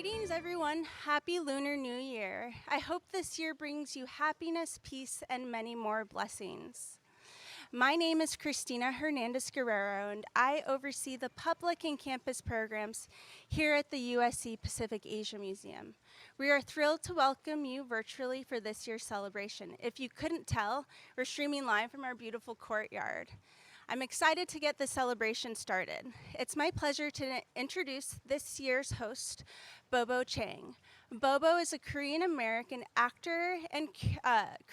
Greetings, everyone. Happy Lunar New Year. I hope this year brings you happiness, peace, and many more blessings. My name is Christina Hernandez Guerrero, and I oversee the public and campus programs here at the USC Pacific Asia Museum. We are thrilled to welcome you virtually for this year's celebration. If you couldn't tell, we're streaming live from our beautiful courtyard. I'm excited to get the celebration started. It's my pleasure to introduce this year's host, Bobo Cheng. Bobo is a Korean-American actor and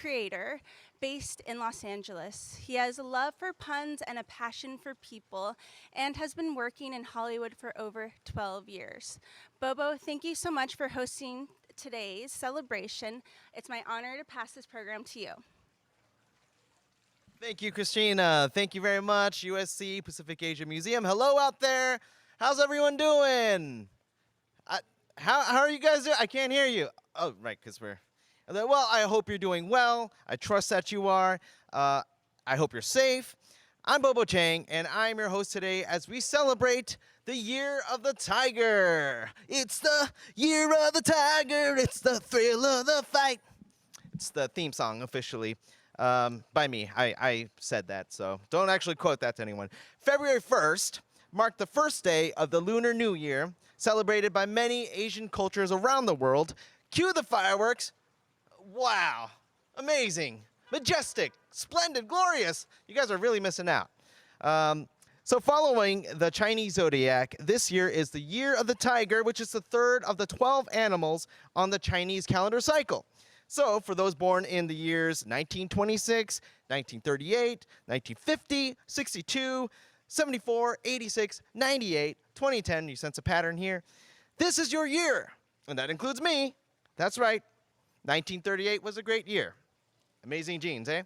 creator based in Los Angeles. He has a love for puns and a passion for people and has been working in Hollywood for over 12 years. Bobo, thank you so much for hosting today's celebration. It's my honor to pass this program to you. Thank you, Christina. Thank you very much, USC Pacific Asia Museum. Hello out there. How's everyone doing? How are you guys doing? I can't hear you. Oh, right, because we're... Well, I hope you're doing well. I trust that you are. I hope you're safe. I'm Bobo Cheng, and I'm your host today as we celebrate the Year of the Tiger. It's the Year of the Tiger. It's the thrill of the fight. It's the theme song officially. By me. I said that, so don't actually quote that to anyone. February 1st marked the first day of the Lunar New Year, celebrated by many Asian cultures around the world. Cue the fireworks. Wow. Amazing. Majestic. Splendid. Glorious. You guys are really missing out. So following the Chinese zodiac, this year is the Year of the Tiger, which is the third of the 12 animals on the Chinese calendar cycle. So, for those born in the years 1926, 1938, 1950, 62, 74, 86, 98, 2010, you sense a pattern here. This is your year, and that includes me. That's right, 1938 was a great year. Amazing genes, eh?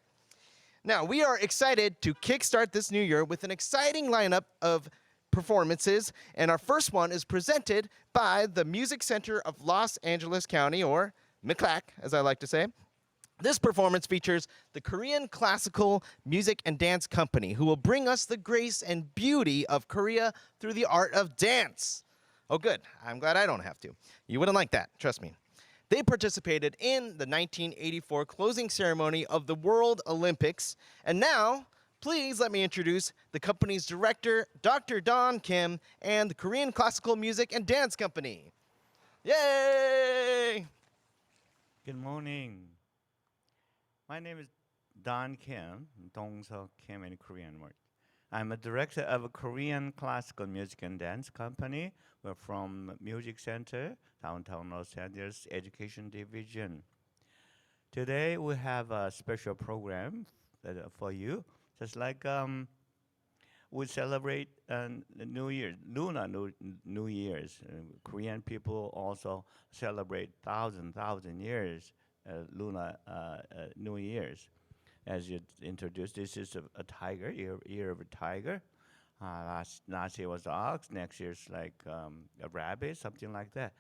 Now, we are excited to kickstart this new year with an exciting lineup of performances, and our first one is presented by the Music Center of Los Angeles County, or McClack, as I like to say. This performance features the Korean Classical Music and Dance Company, who will bring us the grace and beauty of Korea through the art of dance. Oh, good. I'm glad I don't have to. You wouldn't like that, trust me. They participated in the 1984 closing ceremony of the World Olympics. And now, please let me introduce the company's director, Dr. Don Kim, and the Korean Classical Music and Dance Company. Yay! Good morning. My name is Don Kim, Dongseok Kim in Korean word. I'm a director of a Korean classical music and dance company. We're from Music Center, downtown Los Angeles Education Division. Today we have a special program for you, just like we celebrate New Year, Lunar New Year's. Korean people also celebrate thousand years Lunar New Year's. As you introduced, this is a tiger, year of a tiger. Last year was ox, next year's like a rabbit, something like that.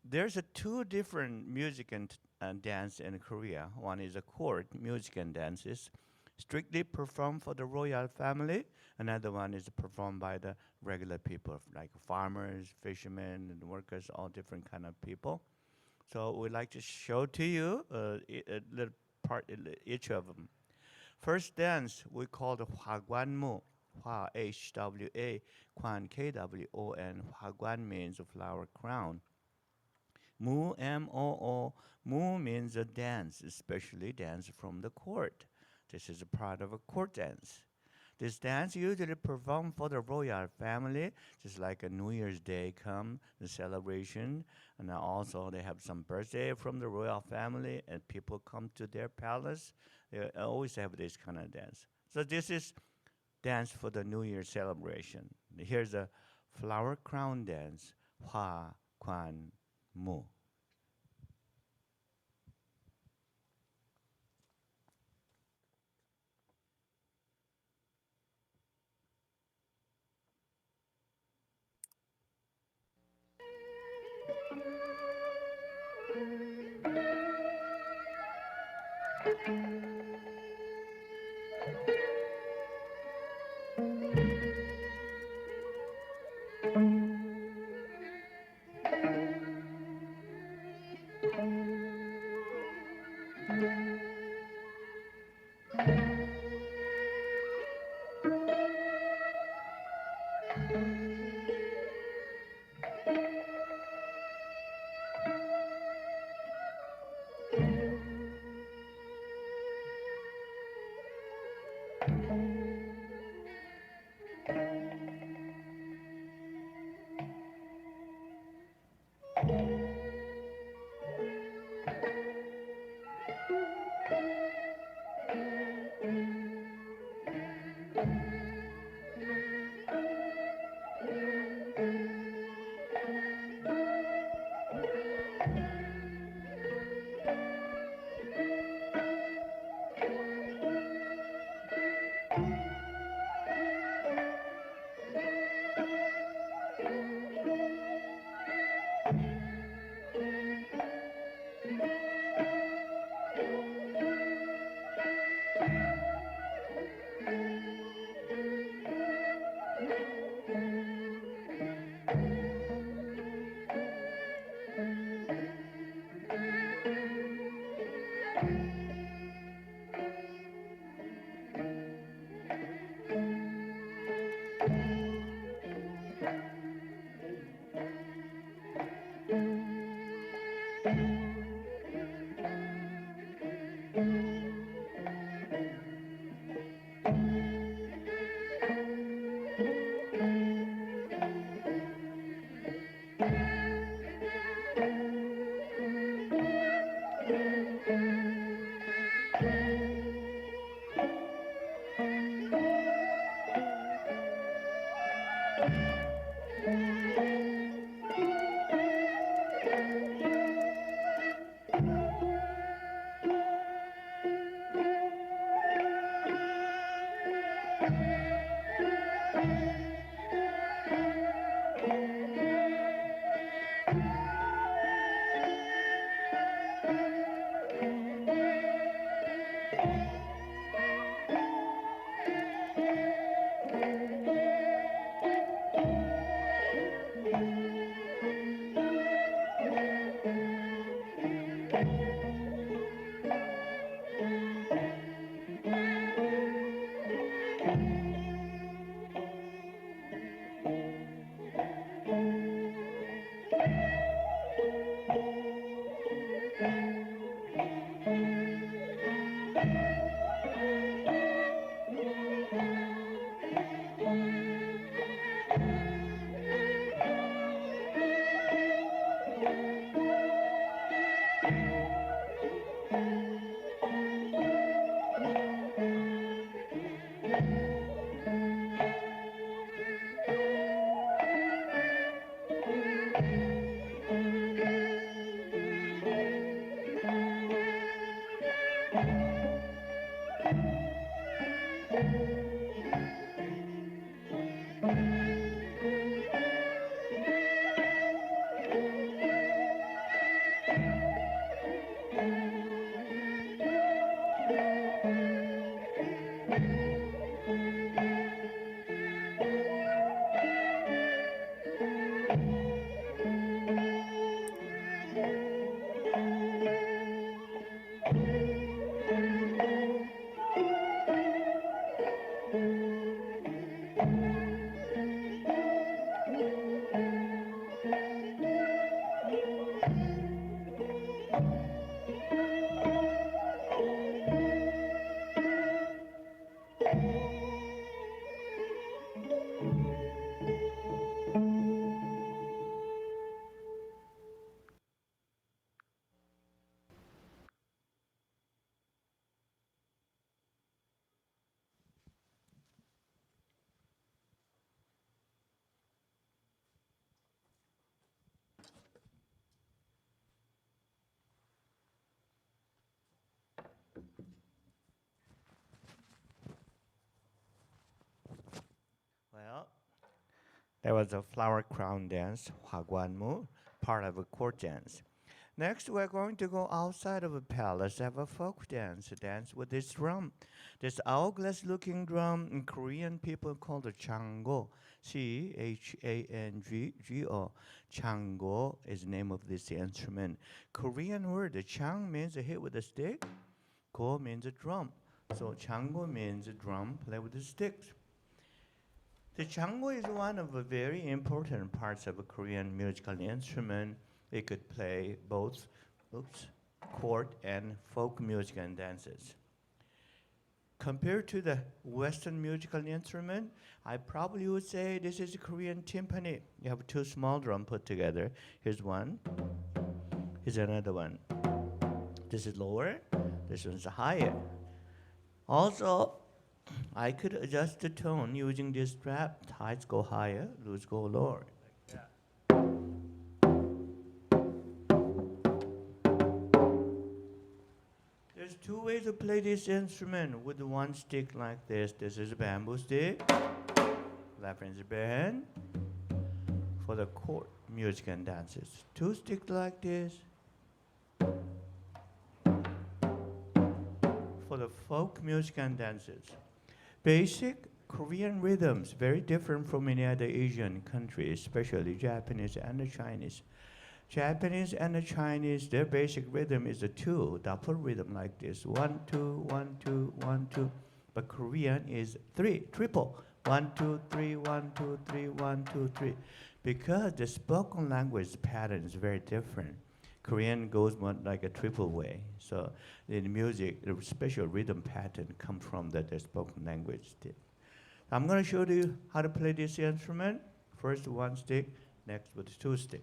There's two different music and dance in Korea. One is a court music and dances, strictly performed for the royal family. Another one is performed by the regular people, like farmers, fishermen, and workers, all different kind of people. So we'd like to show to you a little part, each of them. First dance, we call the Hwagwanmu. Hwa, H-W-A, Kwan, K-W-O-N. Hwagwan means a flower crown. Mu, M-O-O. Mu means a dance, especially dance from the court. This is a part of a court dance. This dance usually performed for the royal family, just like a New Year's Day come, the celebration. And also they have some birthday from the royal family, and people come to their palace. They always have this kind of dance. So this is dance for the New Year celebration. Here's a flower crown dance, Hwa, Kwan, Mu. Well, there was a flower crown dance, Huaguanmu, part of a court dance. Next, we're going to go outside of a palace, have a folk dance, a dance with this drum. This hourglass-looking drum in Korean people call the chango, Chango. Chango is the name of this instrument. Korean word, chang means a hit with a stick, go means a drum. So chango means a drum, play with the sticks. The chango is one of the very important parts of a Korean musical instrument. It could play both court and folk music and dances. Compared to the Western musical instrument, I probably would say this is a Korean timpani. You have two small drums put together. Here's one. Here's another one. This is lower. This one's higher. Also, I could adjust the tone using this strap. Highs go higher, lows go lower. There's two ways to play this instrument with one stick like this. This is a bamboo stick. Left hand is a band. For the court music and dances. Two sticks like this. For the folk music and dances. Basic Korean rhythms, very different from many other Asian countries, especially Japanese and the Chinese. Japanese and the Chinese, their basic rhythm is a two, double rhythm like this. 1, 2, 1, 2, 1, 2. But Korean is three, triple. 1, 2, 3, 1, 2, 3, 1, 2, 3. Because the spoken language pattern is very different. Korean goes more like a triple way. So in music, the special rhythm pattern comes from the spoken language. I'm going to show you how to play this instrument. First one stick, next with two stick.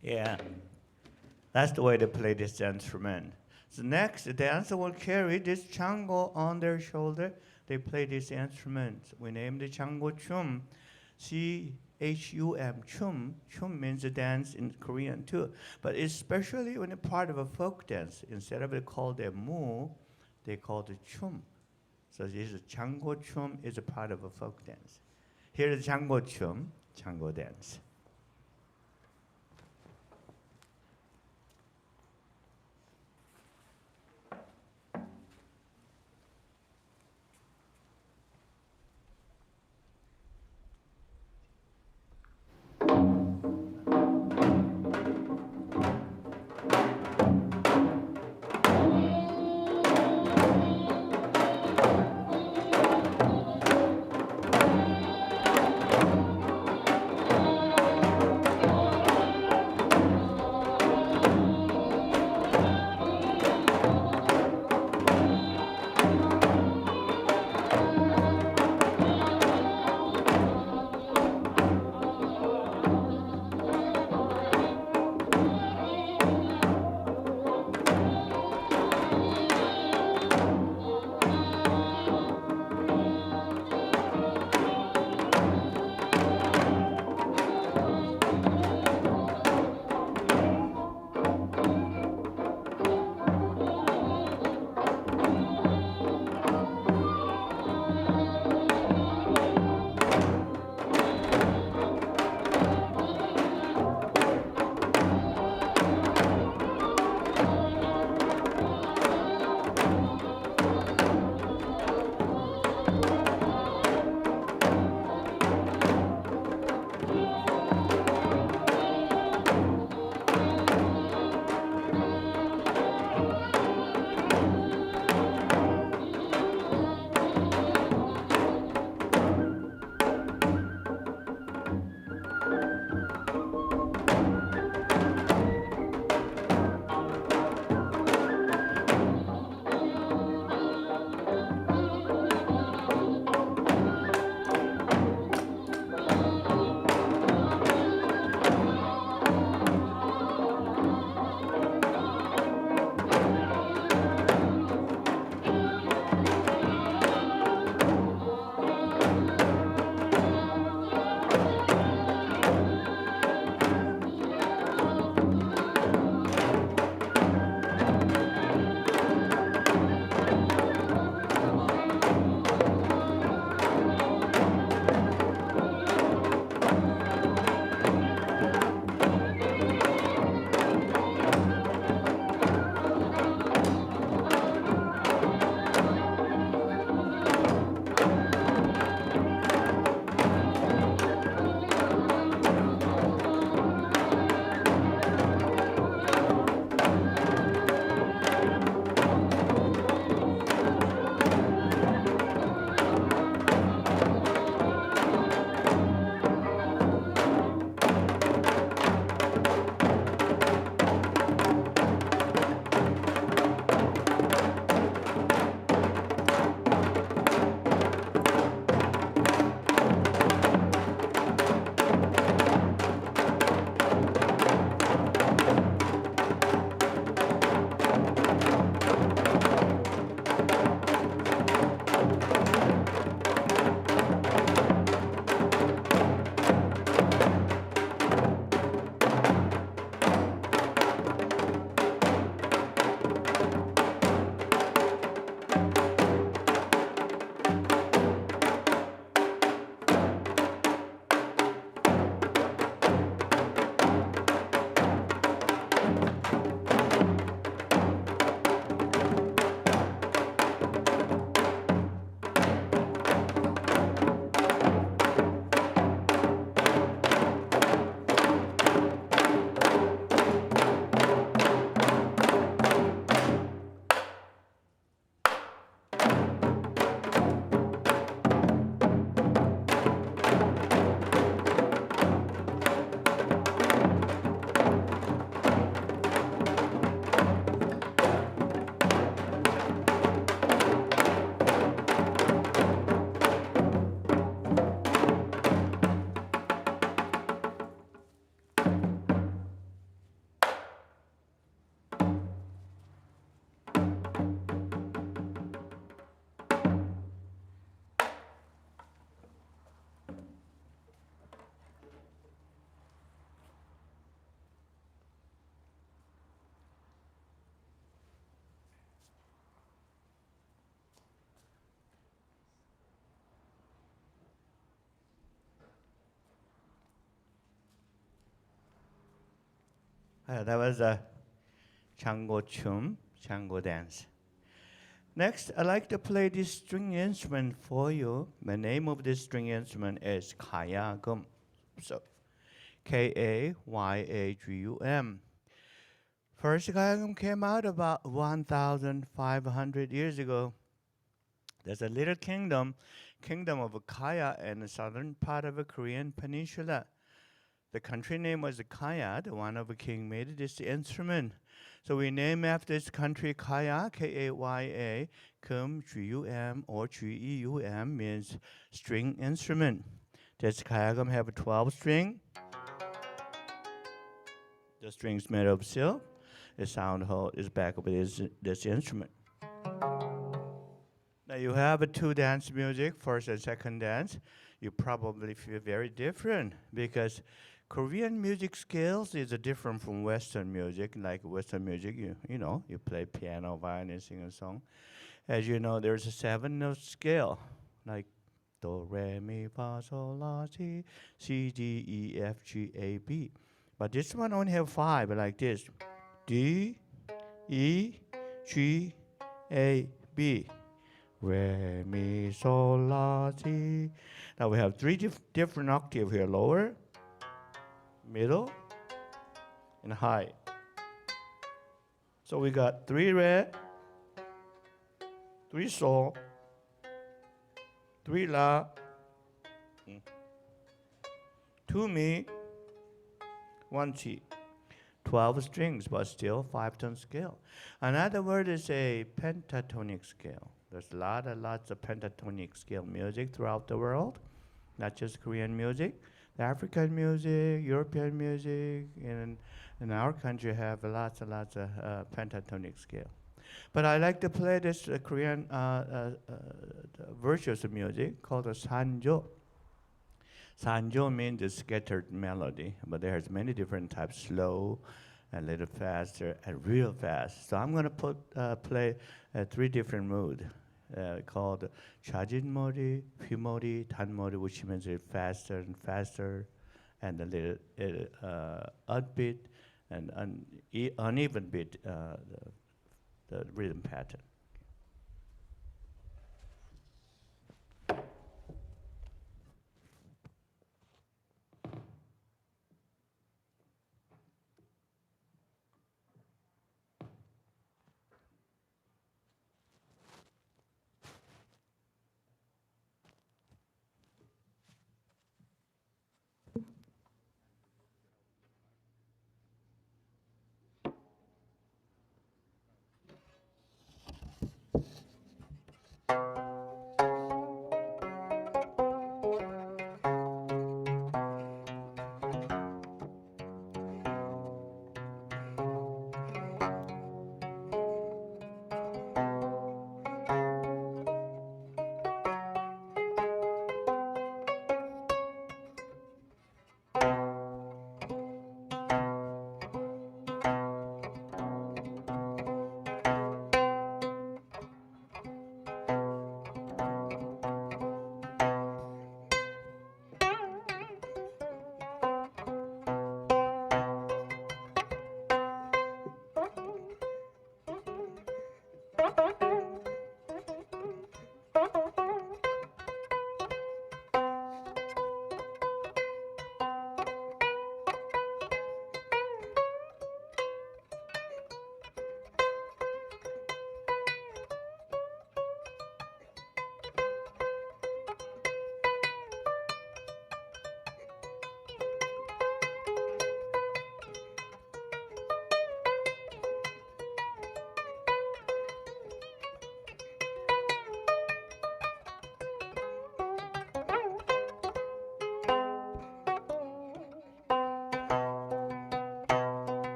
Yeah, that's the way to play this instrument. So next, the dancer will carry this chango on their shoulder. They play this instrument. We name the chango chum, C-H-U-M, chum. Chum means a dance in Korean too. But especially when a part of a folk dance, instead of it called a mu, they call it chum. So this is chango chum is a part of a folk dance. Here is chango chum, chango dance. That was a Chango Chum, Chango dance. Next, I like to play this string instrument for you. The name of this string instrument is Kayagum. So, Kayagum. First Kayagum came out about 1,500 years ago. There's a little kingdom of Kaya in the southern part of the Korean peninsula. The country name was Kaya. The one of the king made this instrument. So we name after this country Kaya, Kaya, Kum, G-U-M, or G-E-U-M means string instrument. This Kayagum have a 12 string. The string's made of silk. The sound hole is back of this instrument. Now you have a two dance music, first and second dance. You probably feel very different because Korean music scales is different from Western music. Like Western music, you play piano, violin, sing a song. As you know, there's a 7-note scale, like do, re, mi, fa, sol, la, si, C, D, E, F, G, A, B. But this one only have 5, like this: D, E, G, A, B. Re, mi, sol, la, si. Now we have 3 different octaves here: lower, middle, and high. So we got 3 re, 3 sol, 3 la, 2 mi, 1 chi. 12 strings, but still 5-tone scale. Another word is a pentatonic scale. There's lots of pentatonic scale music throughout the world, not just Korean music. The African music, European music, and in our country have lots and lots of pentatonic scale. But I like to play this Korean virtuous music called a sanjo. Sanjo means the scattered melody, but there's many different types: slow, a little faster, and real fast. So I'm going to play 3 different moods called chajin mori, himori, tan mori, which means it's faster and faster, and a little upbeat and uneven beat, the rhythm pattern.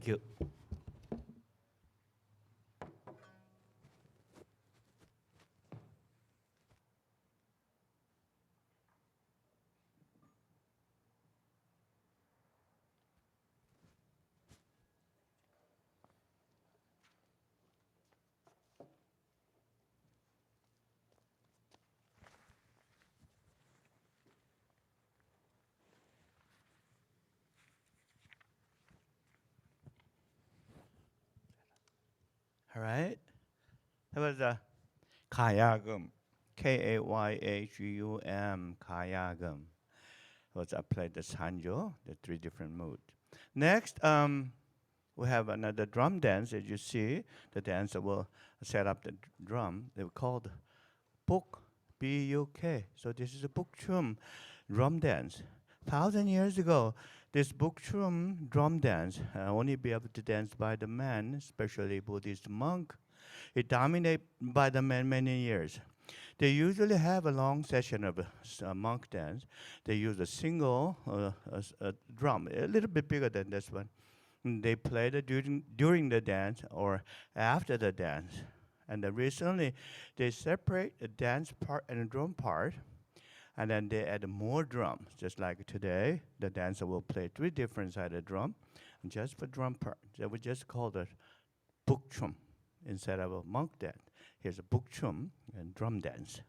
Thank you. All right. That was a Kayagum. Kayagyum. Kayagum. Was I played the sanjo, the three different moods. Next, we have another drum dance. As you see, the dancer will set up the drum. They were called Buk, B-U-K. So this is a Bukchum drum dance. 1,000 years ago, this Bukchum drum dance only be able to dance by the men, especially Buddhist monk. It dominated by the men many years. They usually have a long session of monk dance. They use a single drum, a little bit bigger than this one. And they play it during the dance or after the dance. And then recently, they separate the dance part and the drum part, and then they add more drums. Just like today, the dancer will play 3 different sided drum, and just for drum part. So we just call it bukchum instead of a monk dance. Here's a bukchum and drum dance.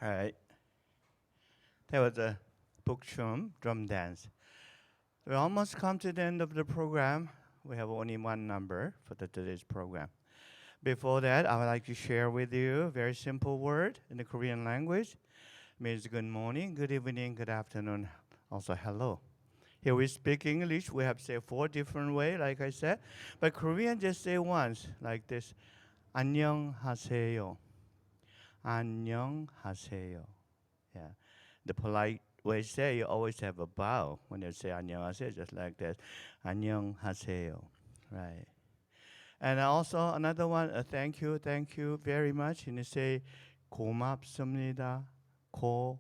All right. That was a bokchum drum dance. We almost come to the end of the program. We have only one number for today's program. Before that, I would like to share with you a very simple word in the Korean language. It means good morning, good evening, good afternoon, also hello. Here we speak English. We have say 4 different ways, like I said. But Korean just say once, like this. 안녕하세요. 안녕하세요. Yeah. The polite way to say, you always have a bow when you say 안녕하세요, just like that. 안녕하세요. Right. And also another one, thank you very much. And you say 고맙습니다. 고맙습니다.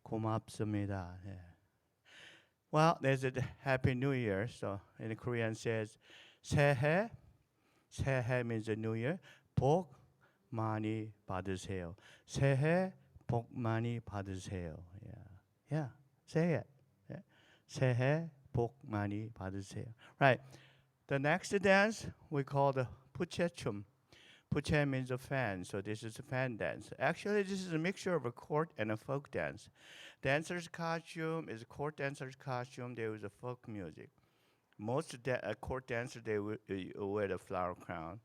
고맙습니다. Yeah. Well, there's a Happy New Year. So in the Korean says 새해. 새해 means a new year. 복 많이 받으세요. 새해 복 많이 받으세요. Yeah. Say it. Yeah. 새해 복 많이 받으세요. Right. The next dance we call the puchechum. Puche means a fan, so this is a fan dance. Actually, this is a mixture of a court and a folk dance. Dancer's costume is a court dancer's costume. They use a folk music. Most court dancers, they wear the flower crown.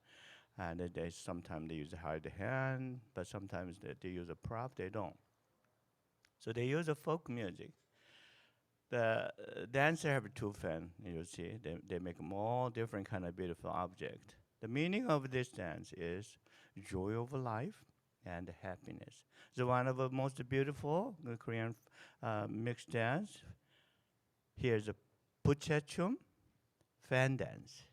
And they sometimes they use a hide hand, but sometimes they use a prop, they don't. So they use a folk music. The dancer have 2 fans, you see. They make them all different kind of beautiful object. The meaning of this dance is joy of life and happiness. So one of the most beautiful Korean mixed dance. Here's a puchechum fan dance.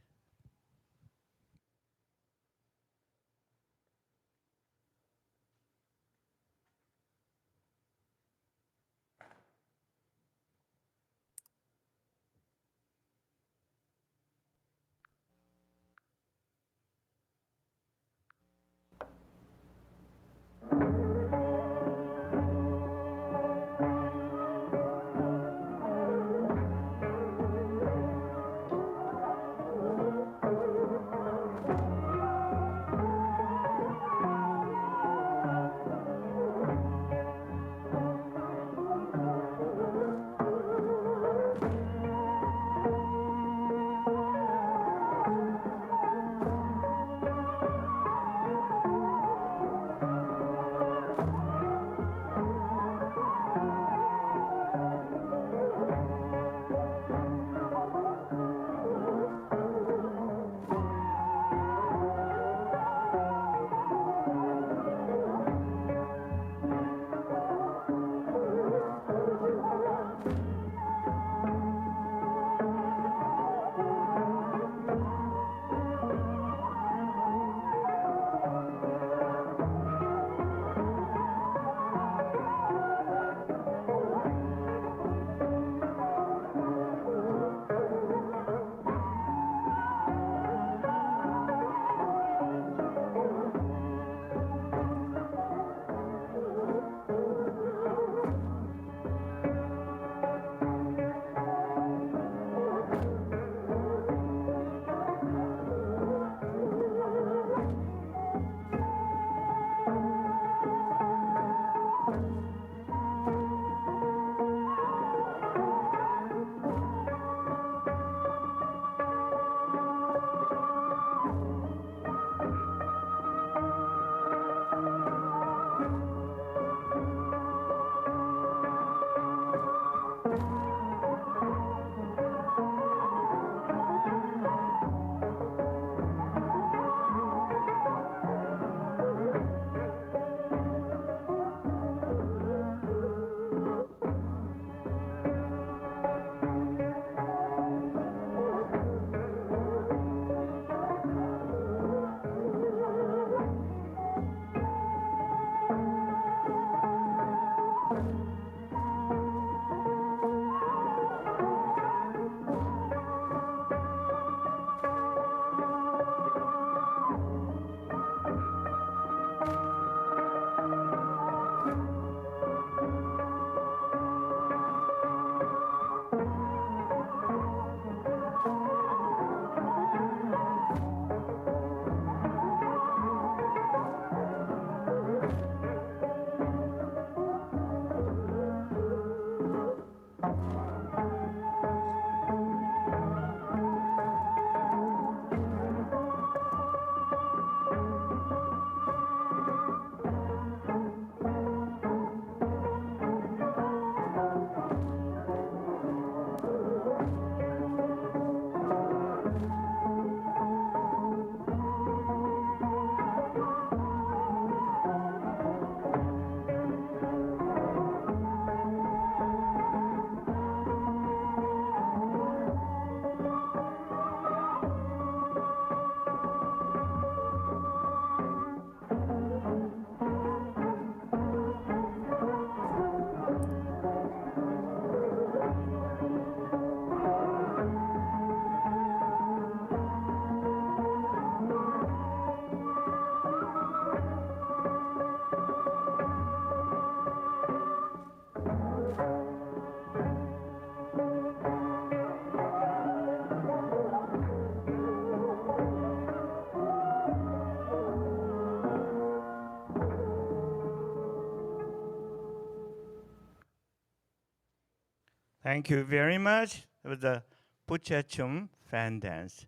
Thank you very much. It was a Puchachum fan dance.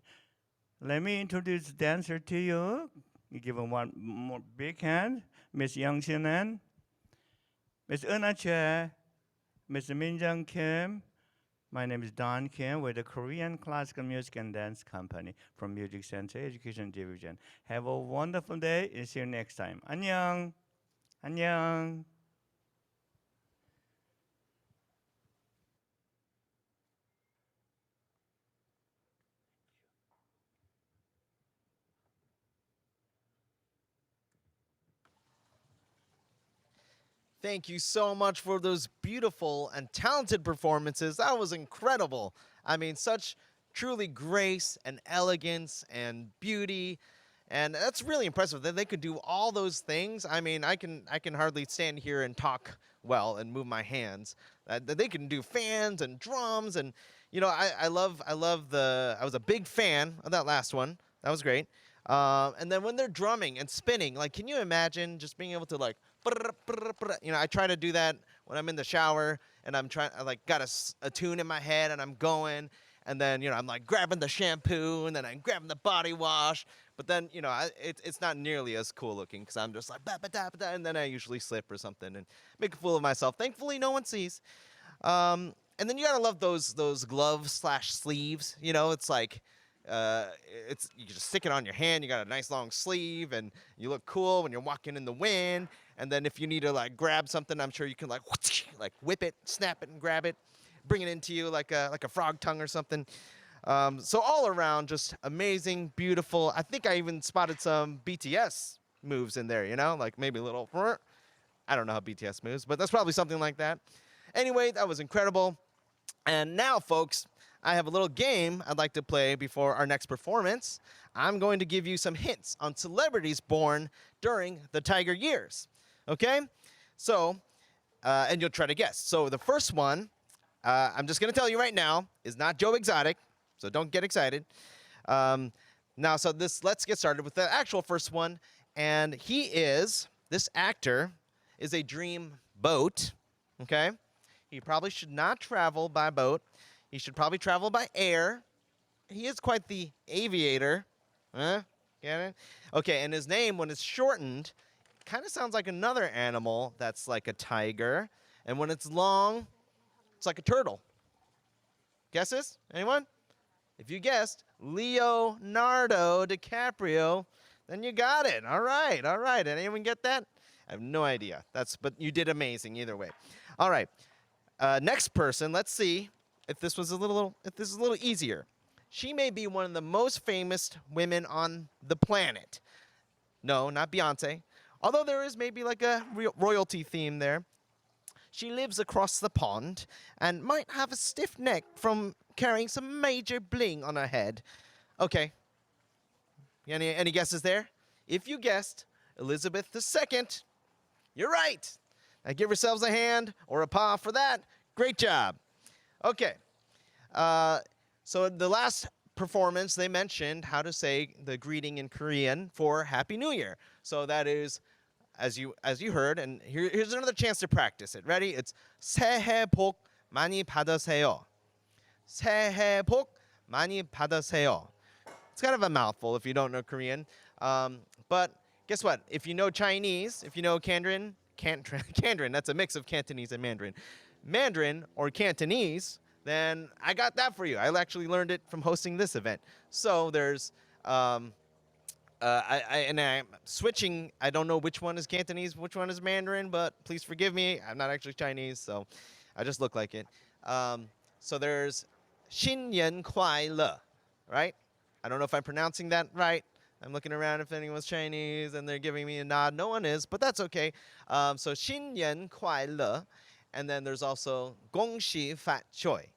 Let me introduce the dancer to you. You give him one more big hand. Miss Young Shin, Miss Euna Che, Miss Min Jung Kim. My name is Don Kim with the Korean Classical Music and Dance Company from Music Center Education Division. Have a wonderful day and see you next time. 안녕. 안녕. Thank you so much for those beautiful and talented performances. That was incredible. I mean, such truly grace and elegance and beauty. And that's really impressive that they could do all those things. I mean, I can hardly stand here and talk well and move my hands. That they can do fans and drums and I love I was a big fan of that last one. That was great. And then when they're drumming and spinning, like, can you imagine just being able to like, I try to do that when I'm in the shower and I like got a tune in my head and I'm going, and then I'm like grabbing the shampoo and then I'm grabbing the body wash, but then it's not nearly as cool looking because I'm just like and then I usually slip or something and make a fool of myself. Thankfully, no one sees. And then you gotta love those gloves slash sleeves. It's like. You just stick it on your hand. You got a nice long sleeve, and you look cool when you're walking in the wind. And then if you need to like grab something, I'm sure you can like whip it, snap it, and grab it, bring it into you like a frog tongue or something. So all around, just amazing, beautiful. I think I even spotted some BTS moves in there. Like maybe a little. I don't know how BTS moves, but that's probably something like that. Anyway, that was incredible. And now, folks, I have a little game I'd like to play before our next performance. I'm going to give you some hints on celebrities born during the Tiger years. Okay? So, and you'll try to guess. So the first one, I'm just going to tell you right now, is not Joe Exotic, so don't get excited. Let's get started with the actual first one. And this actor is a dream boat, okay? He probably should not travel by boat. He should probably travel by air. He is quite the aviator. Huh? Get it? Okay, and his name, when it's shortened, kind of sounds like another animal that's like a tiger. And when it's long, it's like a turtle. Guesses? Anyone? If you guessed Leonardo DiCaprio, then you got it. All right, all right. Anyone get that? I have no idea. But you did amazing either way. All right. Next person. Let's see if this is a little easier. She may be one of the most famous women on the planet. No, not Beyonce. Although there is maybe like a royalty theme there. She lives across the pond and might have a stiff neck from carrying some major bling on her head. Okay. Any guesses there? If you guessed Elizabeth II, you're right. Now give yourselves a hand or a paw for that. Great job. Okay. So the last performance, they mentioned how to say the greeting in Korean for Happy New Year. So that is, as you heard, and here's another chance to practice it. Ready? It's 새해 복 많이 받으세요. 새해 복 많이 받으세요. It's kind of a mouthful if you don't know Korean. But guess what? If you know Chinese, if you know Candarin, that's a mix of Cantonese and Mandarin. Mandarin or Cantonese, then I got that for you. I actually learned it from hosting this event. So there's, I'm switching. I don't know which one is Cantonese, which one is Mandarin, but please forgive me. I'm not actually Chinese, so I just look like it. So there's 新年快乐, right? I don't know if I'm pronouncing that right. I'm looking around if anyone's Chinese and they're giving me a nod. No one is, but that's okay. So 新年快乐. And then there's also 恭喜发财.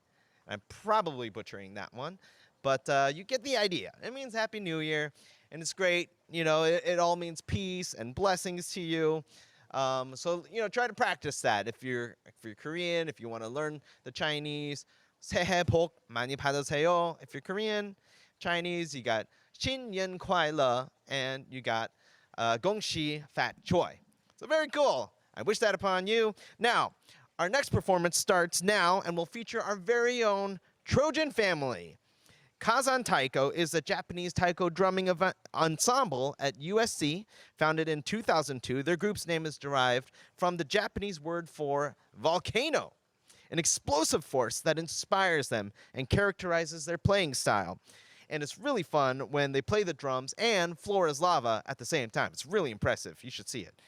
I'm probably butchering that one, but you get the idea. It means Happy New Year, and it's great. You know, it all means peace and blessings to you. So, you know, try to practice that. If you're Korean, if you want to learn the Chinese, 새해 복 많이 받으세요. If you're Korean, Chinese, you got 新年快乐, and you got 恭喜发财. So very cool. I wish that upon you. Now, our next performance starts now and will feature our very own Trojan family. Kazan Taiko is a Japanese taiko drumming ensemble at USC, founded in 2002. Their group's name is derived from the Japanese word for volcano, an explosive force that inspires them and characterizes their playing style. And it's really fun when they play the drums and floor is lava at the same time. It's really impressive. You should see it.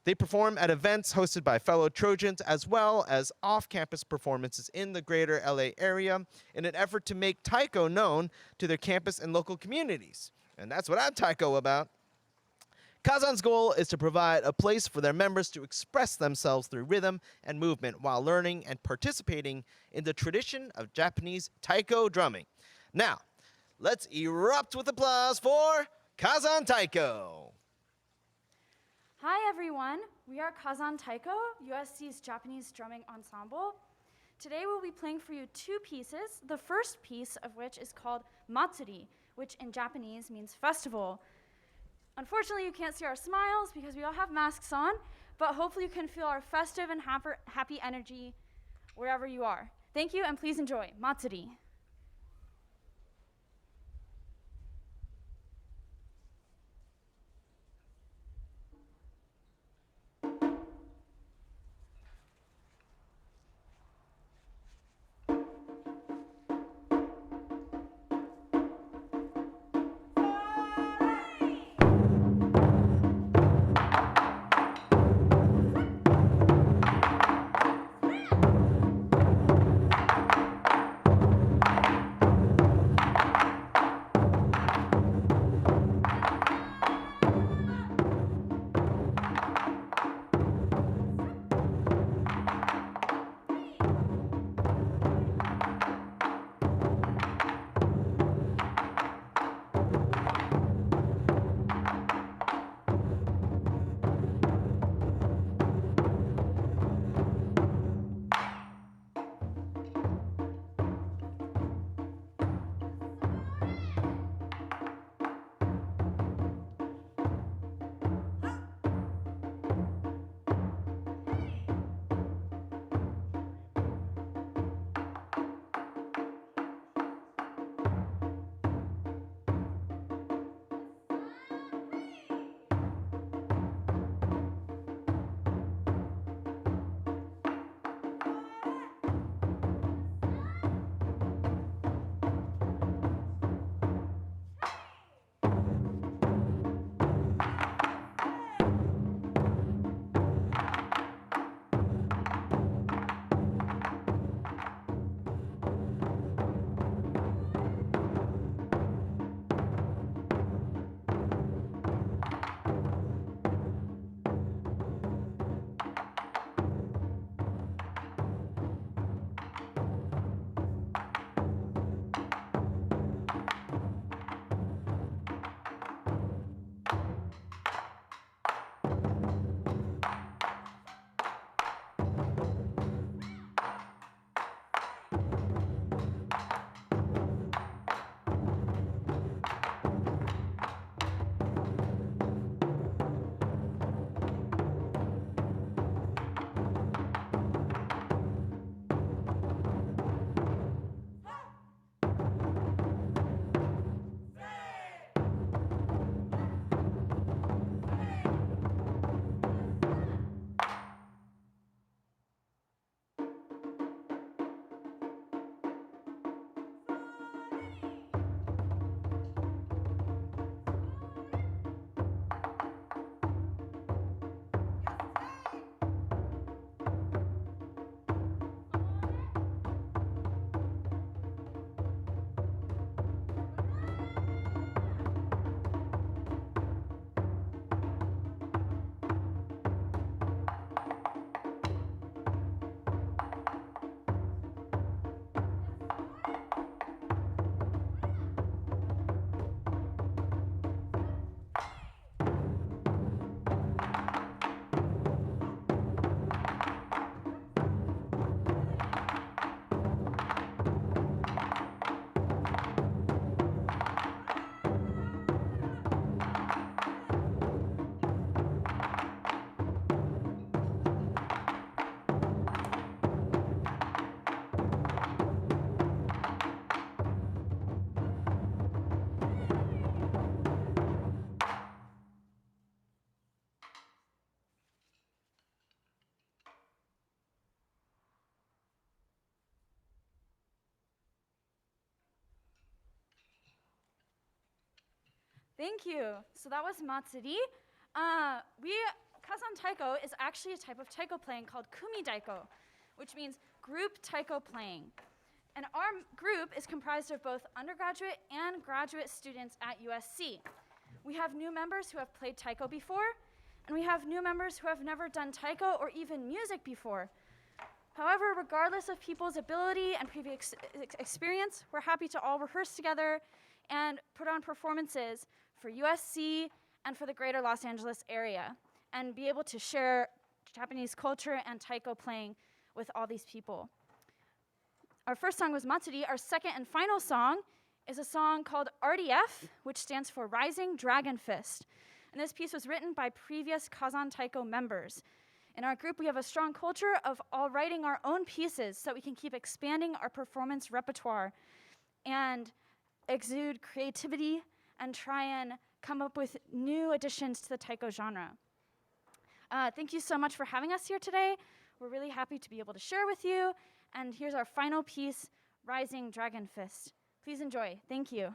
They perform at events hosted by fellow Trojans as well as off-campus performances in the greater LA area in an effort to make taiko known to their campus and local communities. And that's what I'm taiko about. Kazan's goal is to provide a place for their members to express themselves through rhythm and movement while learning and participating in the tradition of Japanese taiko drumming. Now, let's erupt with applause for Kazan Taiko. Hi everyone, we are Kazan Taiko, USC's Japanese drumming ensemble. Today we'll be playing for you two pieces, the first piece of which is called Matsuri, which in Japanese means festival. Unfortunately, you can't see our smiles because we all have masks on, but hopefully you can feel our festive and happy energy wherever you are. Thank you and please enjoy Matsuri. Thank you. So that was Matsuri. Kazan Taiko is actually a type of taiko playing called kumi daiko, which means group taiko playing. And our group is comprised of both undergraduate and graduate students at USC. We have new members who have played taiko before, and we have new members who have never done taiko or even music before. However, regardless of people's ability and previous experience, we're happy to all rehearse together and put on performances for USC and for the greater Los Angeles area, and be able to share Japanese culture and taiko playing with all these people. Our first song was Matsuri. Our second and final song is a song called RDF, which stands for Rising Dragon Fist. And this piece was written by previous Kazan Taiko members. In our group, we have a strong culture of all writing our own pieces so we can keep expanding our performance repertoire and exude creativity and try and come up with new additions to the taiko genre. Thank you so much for having us here today. We're really happy to be able to share with you. And here's our final piece, Rising Dragon Fist. Please enjoy. Thank you.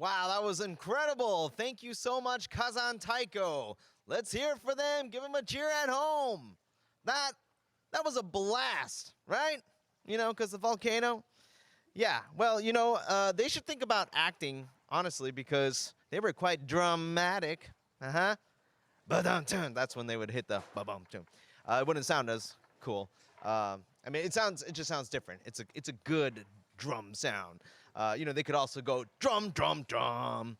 Wow, that was incredible. Thank you so much, Kazan Taiko. Let's hear it for them. Give them a cheer at home. That was a blast, right? You know, because the volcano. Yeah, well, you know, they should think about acting, honestly, because they were quite dramatic. Uh-huh. Ba-dum-tum. That's when they would hit the ba-bum-tum. It wouldn't sound as cool. I mean, it just sounds different. It's a good drum sound. You know, they could also go drum, drum, drum.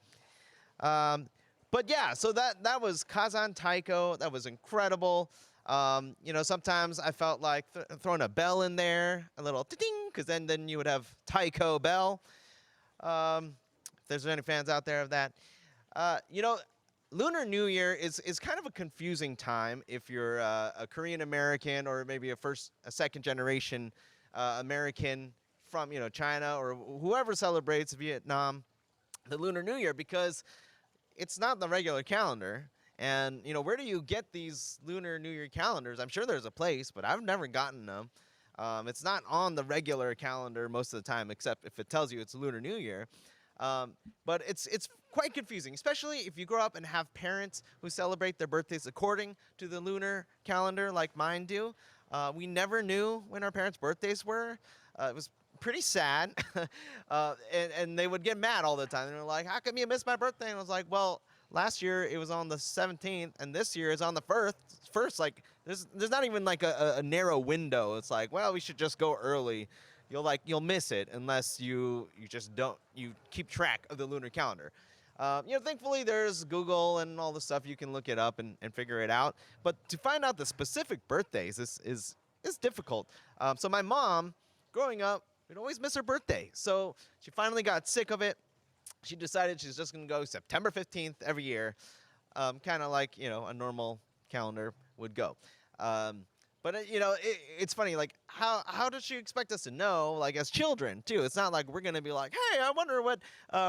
But yeah, so that was Kazan Taiko. That was incredible. You know, sometimes I felt like throwing a bell in there, a little ding, because then you would have Taiko bell. If there's any fans out there of that. You know, Lunar New Year is kind of a confusing time if you're a Korean American or maybe a second generation American from, you know, China or whoever celebrates Vietnam, the Lunar New Year, because it's not the regular calendar. And, you know, where do you get these Lunar New Year calendars? I'm sure there's a place, but I've never gotten them. It's not on the regular calendar most of the time, except if it tells you it's Lunar New Year. But it's quite confusing, especially if you grow up and have parents who celebrate their birthdays according to the lunar calendar like mine do. We never knew when our parents' birthdays were. It was pretty sad. And they would get mad all the time. They were like, how come you missed my birthday? And I was like, well, last year it was on the 17th, and this year it's on the first. Like, there's not even like a narrow window. It's like, well, we should just go early. You'll miss it unless you keep track of the lunar calendar. You know, thankfully there's Google and all the stuff you can look it up and figure it out. But to find out the specific birthdays is difficult. So my mom, growing up, would always miss her birthday. So she finally got sick of it. She decided she's just going to go September 15th every year, kind of like, you know, a normal calendar would go. But you know, it's funny. Like, how does she expect us to know? Like, as children too. It's not like we're gonna be like, hey, I wonder what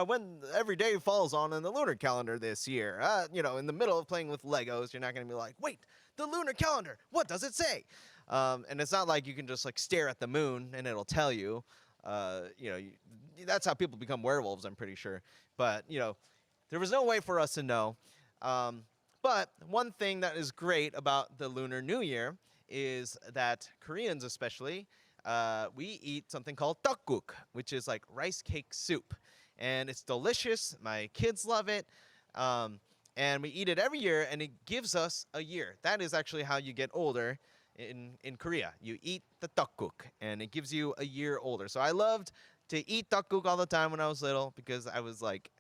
when every day falls on in the lunar calendar this year. You know, in the middle of playing with Legos, you're not gonna be like, wait, the lunar calendar. What does it say? And it's not like you can just like stare at the moon and it'll tell you. You know, that's how people become werewolves. I'm pretty sure. But you know, there was no way for us to know. But one thing that is great about the Lunar New Year is that Koreans especially, we eat something called tteokguk, which is like rice cake soup. And it's delicious. My kids love it. And we eat it every year, and it gives us a year. That is actually how you get older in Korea. You eat the tteokguk, and it gives you a year older. So I loved to eat tteokguk all the time when I was little because I was like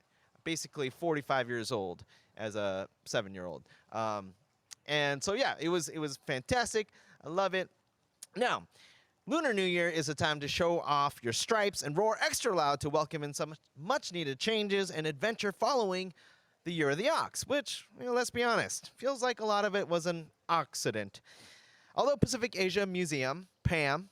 basically 45 years old as a 7-year-old. And so, yeah, it was fantastic. I love it. Now, Lunar New Year is a time to show off your stripes and roar extra loud to welcome in some much-needed changes and adventure following the Year of the Ox, which, let's be honest, feels like a lot of it was an accident. Although Pacific Asia Museum, PAM,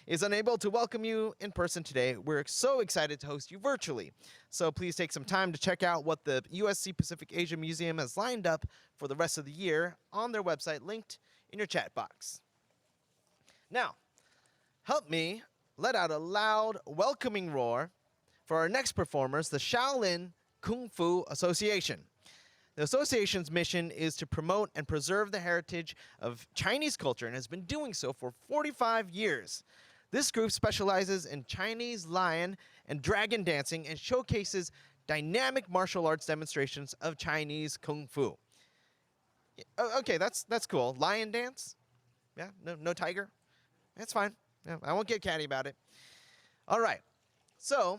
is unable to welcome you in person today, we're so excited to host you virtually. So please take some time to check out what the USC Pacific Asia Museum has lined up for the rest of the year on their website, linked in your chat box. Now, help me let out a loud, welcoming roar for our next performers, the Shaolin Kung Fu Association. The association's mission is to promote and preserve the heritage of Chinese culture and has been doing so for 45 years. This group specializes in Chinese lion and dragon dancing and showcases dynamic martial arts demonstrations of Chinese Kung Fu. Okay, that's cool. Lion dance? Yeah, no tiger? That's fine. Yeah, I won't get catty about it. All right, so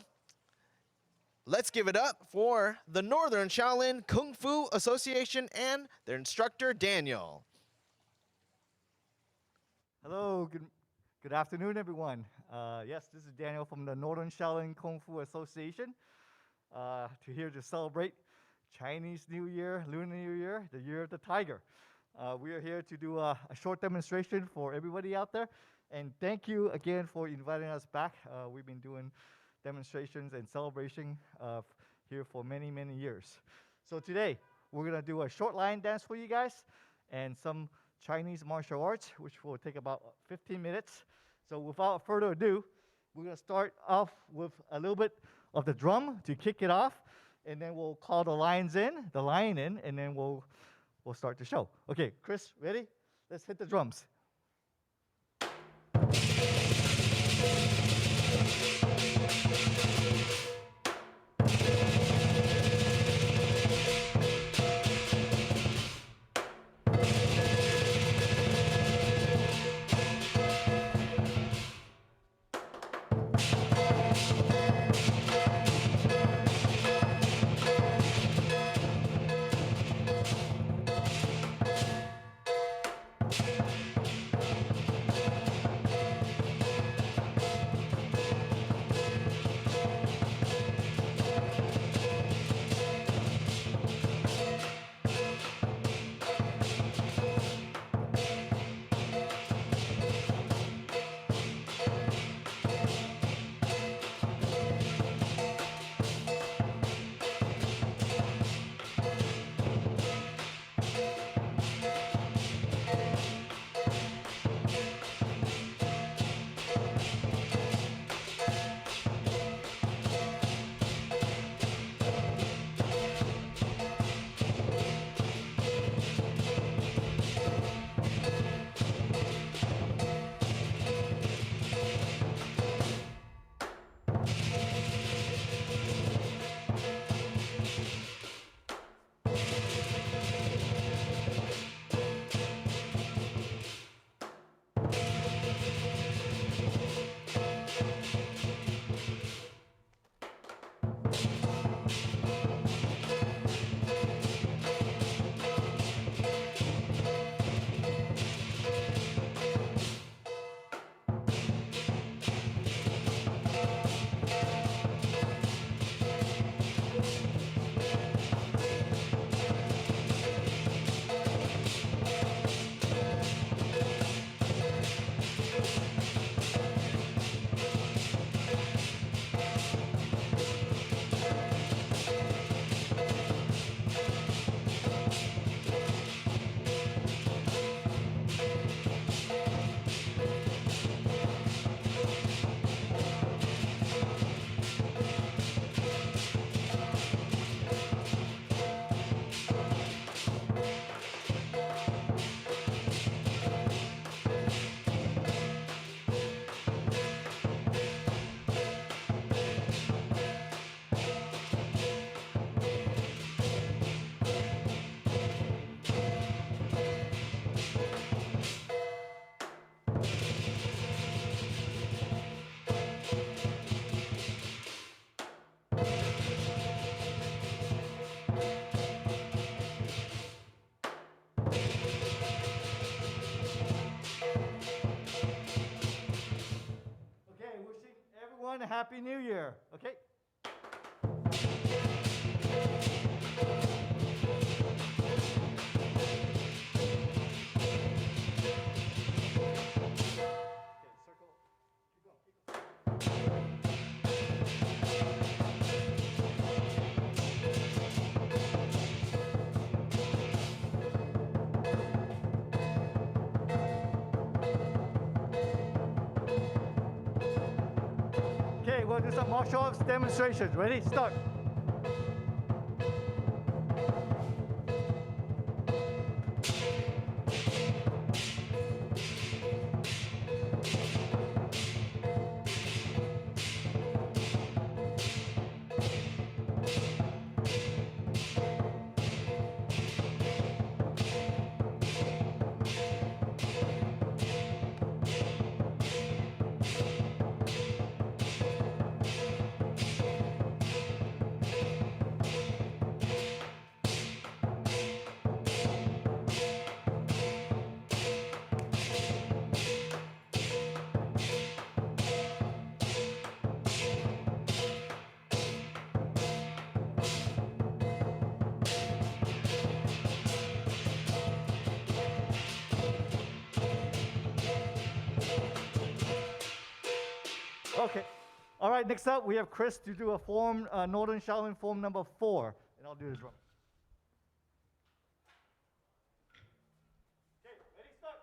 let's give it up for the Northern Shaolin Kung Fu Association and their instructor, Daniel. Hello, good afternoon, everyone. Yes, this is Daniel from the Northern Shaolin Kung Fu Association. Here to celebrate Chinese New Year, Lunar New Year, the Year of the Tiger. We are here to do a short demonstration for everybody out there. And thank you again for inviting us back. We've been doing demonstrations and celebration here for many, many years. So today, we're gonna do a short lion dance for you guys and some Chinese martial arts, which will take about 15 minutes. So without further ado, we're gonna start off with a little bit of the drum to kick it off, and then we'll call the lion in, and then we'll start the show. Okay, Chris, ready? Let's hit the drums. everyone a Happy New Year, okay? some martial arts demonstrations. Ready? Start. Okay. All right, next up, we have Chris to do a form, Northern Shaolin form number 4. And I'll do the drum. Okay, ready, start.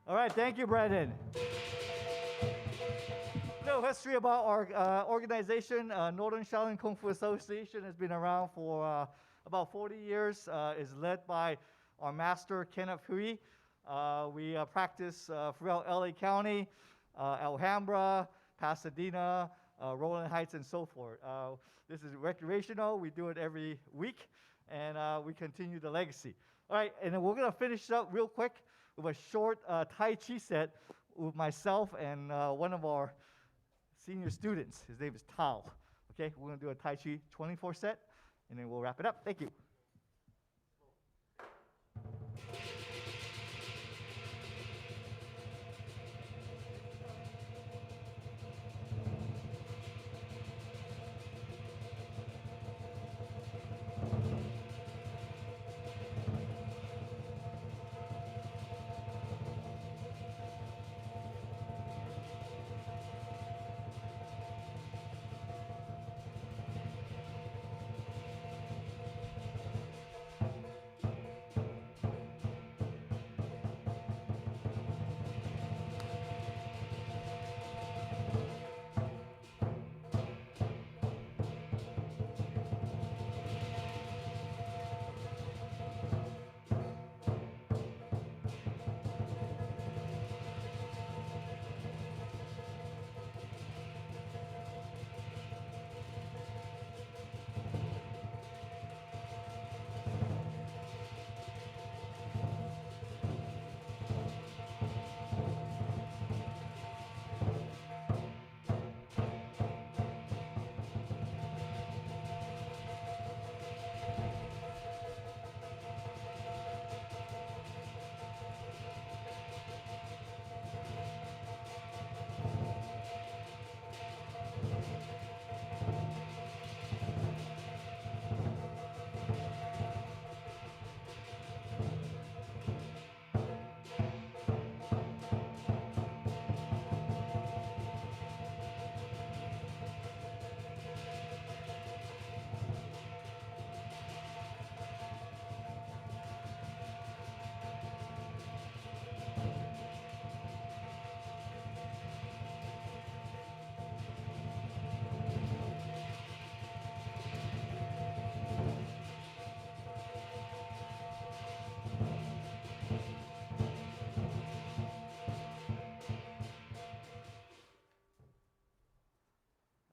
All right, thank you, Brandon. Little history about our organization. Northern Shaolin Kung Fu Association has been around for about 40 years. Is led by our master, Kenneth Hui. We practice throughout LA County, Alhambra, Pasadena, Rowland Heights, and so forth. This is recreational. We do it every week, and we continue the legacy. All right, and then we're going to finish up real quick with a short Tai Chi set with myself and one of our senior students. His name is Tao. Okay, we're going to do a Tai Chi 24 set, and then we'll wrap it up. Thank you.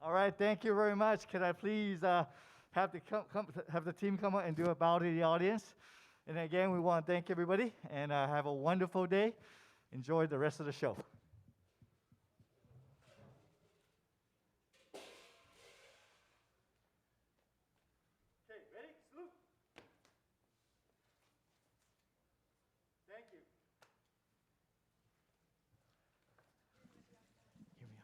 All right, thank you very much. Can I please have the team come up and do a bow to the audience? And again, we want to thank everybody and have a wonderful day. Enjoy the rest of the show. Okay, ready? Salute. Thank you. Here we are.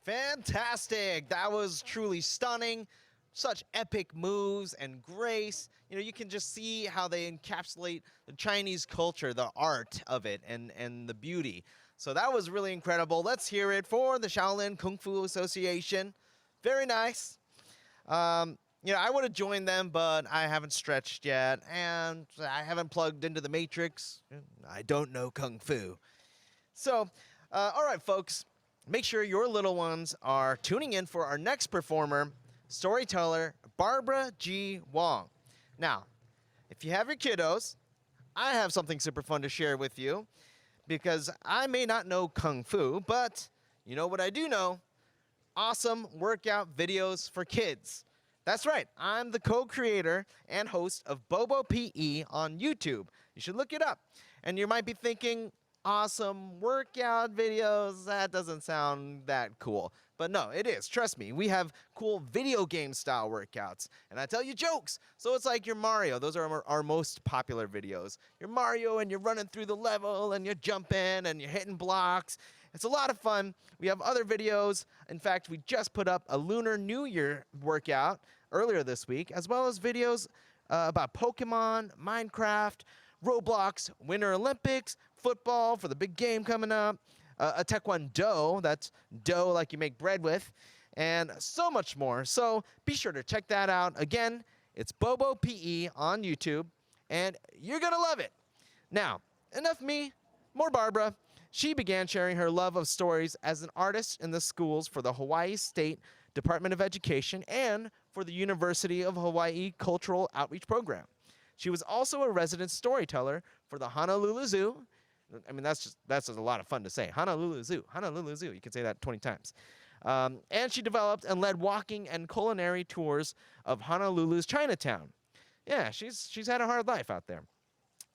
Fantastic! That was truly stunning. Such epic moves and grace. You know, you can just see how they encapsulate the Chinese culture, the art of it, and the beauty. So that was really incredible. Let's hear it for the Shaolin Kung Fu Association. Very nice. You know, I would have joined them, but I haven't stretched yet, and I haven't plugged into the Matrix. I don't know Kung Fu. So, all right, folks, make sure your little ones are tuning in for our next performer, storyteller Barbara G. Wong. Now, if you have your kiddos, I have something super fun to share with you, because I may not know Kung Fu, but you know what I do know? Awesome workout videos for kids. That's right, I'm the co-creator and host of Bobo PE on YouTube. You should look it up. And you might be thinking, awesome workout videos, that doesn't sound that cool. But no, it is, trust me. We have cool video game style workouts. And I tell you jokes, so it's like your Mario. Those are our most popular videos. You're Mario and you're running through the level and you're jumping and you're hitting blocks. It's a lot of fun. We have other videos. In fact, we just put up a Lunar New Year workout earlier this week, as well as videos about Pokemon, Minecraft, Roblox, Winter Olympics, football for the big game coming up, a Taekwondo, that's dough like you make bread with, and so much more. So be sure to check that out. Again, it's Bobo PE on YouTube, and you're going to love it. Now, enough me, more Barbara. She began sharing her love of stories as an artist in the schools for the Hawaii State Department of Education and for the University of Hawaii Cultural Outreach Program. She was also a resident storyteller for the Honolulu Zoo. I mean, that's just a lot of fun to say. Honolulu Zoo, Honolulu Zoo. You can say that 20 times. And she developed and led walking and culinary tours of Honolulu's Chinatown. Yeah, she's had a hard life out there.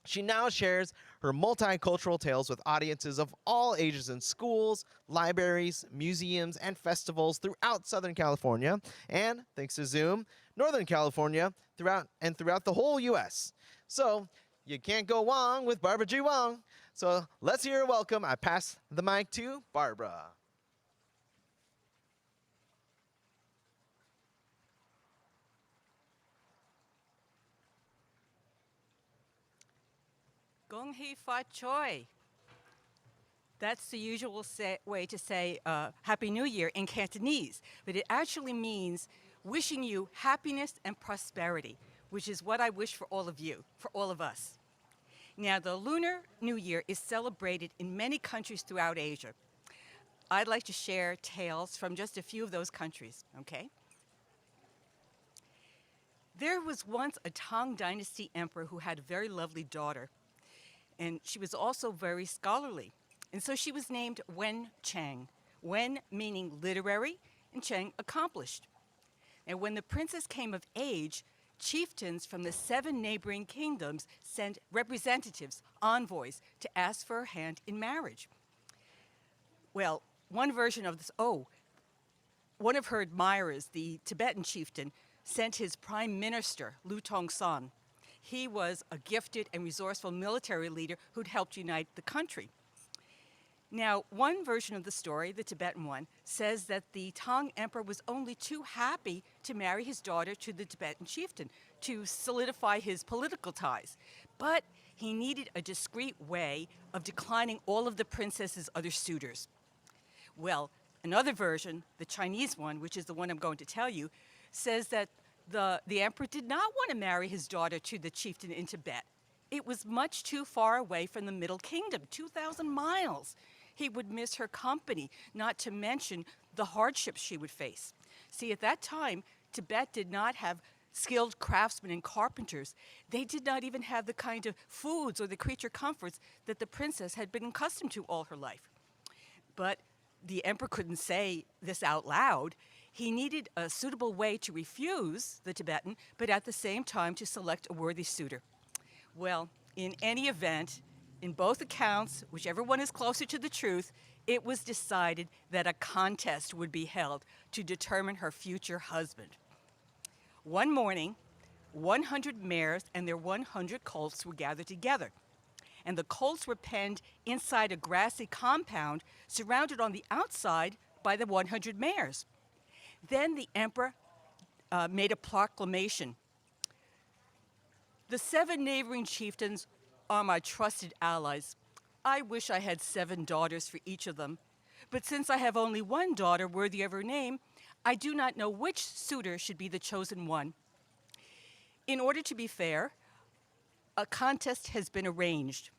She now shares her multicultural tales with audiences of all ages in schools, libraries, museums, and festivals throughout Southern California, and, thanks to Zoom, Northern California, throughout the whole U.S. So, you can't go wrong with Barbara G. Wong. So, let's hear her welcome. I pass the mic to Barbara. Gong hei fa choi. That's the usual way to say Happy New Year in Cantonese, but it actually means wishing you happiness and prosperity, which is what I wish for all of you, for all of us. Now, the Lunar New Year is celebrated in many countries throughout Asia. I'd like to share tales from just a few of those countries, okay? There was once a Tang Dynasty emperor who had a very lovely daughter, and she was also very scholarly. And so she was named Wen Cheng, Wen meaning literary, and Cheng accomplished. And when the princess came of age, chieftains from the 7 neighboring kingdoms sent representatives, envoys, to ask for her hand in marriage. Well, one version of this, one of her admirers, the Tibetan chieftain, sent his prime minister, Lu Tongsan. He was a gifted and resourceful military leader who'd helped unite the country. Now, one version of the story, the Tibetan one, says that the Tang emperor was only too happy to marry his daughter to the Tibetan chieftain to solidify his political ties. But he needed a discreet way of declining all of the princess's other suitors. Well, another version, the Chinese one, which is the one I'm going to tell you, says that the emperor did not want to marry his daughter to the chieftain in Tibet. It was much too far away from the Middle Kingdom, 2,000 miles. He would miss her company, not to mention the hardships she would face. See, at that time, Tibet did not have skilled craftsmen and carpenters. They did not even have the kind of foods or the creature comforts that the princess had been accustomed to all her life. But the emperor couldn't say this out loud. He needed a suitable way to refuse the Tibetan, but at the same time to select a worthy suitor. Well, in any event, in both accounts, whichever one is closer to the truth, it was decided that a contest would be held to determine her future husband. One morning, 100 mares and their 100 colts were gathered together, and the colts were penned inside a grassy compound surrounded on the outside by the 100 mares. Then the emperor made a proclamation. The 7 neighboring chieftains are my trusted allies. I wish I had 7 daughters for each of them, but since I have only one daughter worthy of her name, I do not know which suitor should be the chosen one. In order to be fair, a contest has been arranged.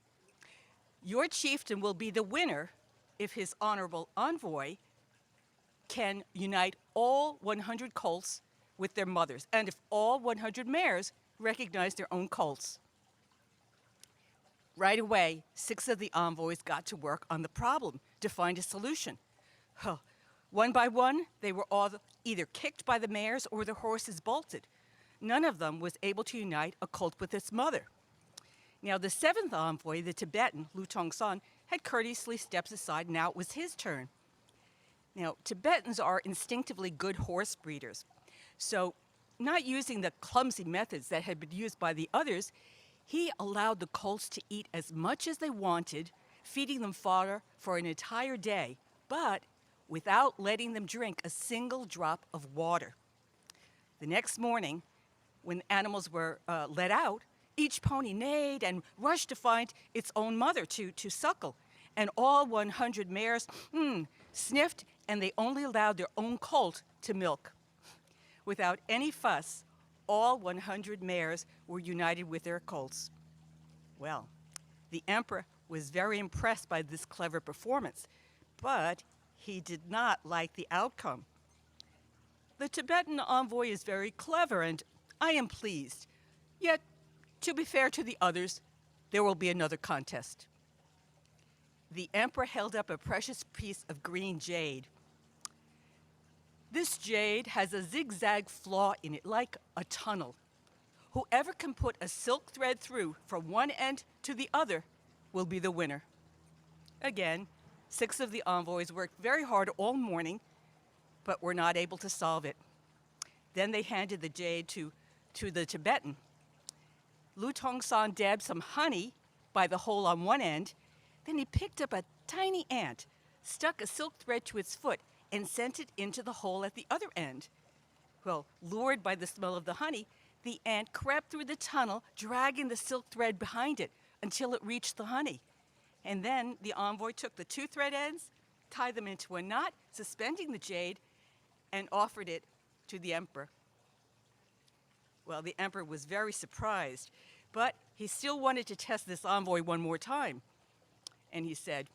Your chieftain will be the winner if his honorable envoy can unite all 100 colts with their mothers, and if all 100 mares recognize their own colts. Right away, 6 of the envoys got to work on the problem to find a solution. One by one, they were all either kicked by the mares or their horses bolted. None of them was able to unite a colt with its mother. Now, the 7th envoy, the Tibetan, Lu Tongsan, had courteously stepped aside. Now it was his turn. Now, Tibetans are instinctively good horse breeders. So, not using the clumsy methods that had been used by the others, he allowed the colts to eat as much as they wanted, feeding them fodder for an entire day, but without letting them drink a single drop of water. The next morning, when animals were let out, each pony neighed and rushed to find its own mother to suckle. And all 100 mares sniffed, and they only allowed their own colt to milk. Without any fuss, all 100 mares were united with their colts. Well, the emperor was very impressed by this clever performance, but he did not like the outcome. The Tibetan envoy is very clever, and I am pleased. Yet, to be fair to the others, there will be another contest. The emperor held up a precious piece of green jade. This jade has a zigzag flaw in it, like a tunnel. Whoever can put a silk thread through from one end to the other will be the winner. Again, 6 of the envoys worked very hard all morning, but were not able to solve it. Then they handed the jade to the Tibetan. Lu Tongsan dabbed some honey by the hole on one end. Then he picked up a tiny ant, stuck a silk thread to its foot, and sent it into the hole at the other end. Well, lured by the smell of the honey, the ant crept through the tunnel, dragging the silk thread behind it until it reached the honey. And then the envoy took the 2 thread ends, tied them into a knot, suspending the jade, and offered it to the emperor. Well, the emperor was very surprised, but he still wanted to test this envoy one more time. And he said,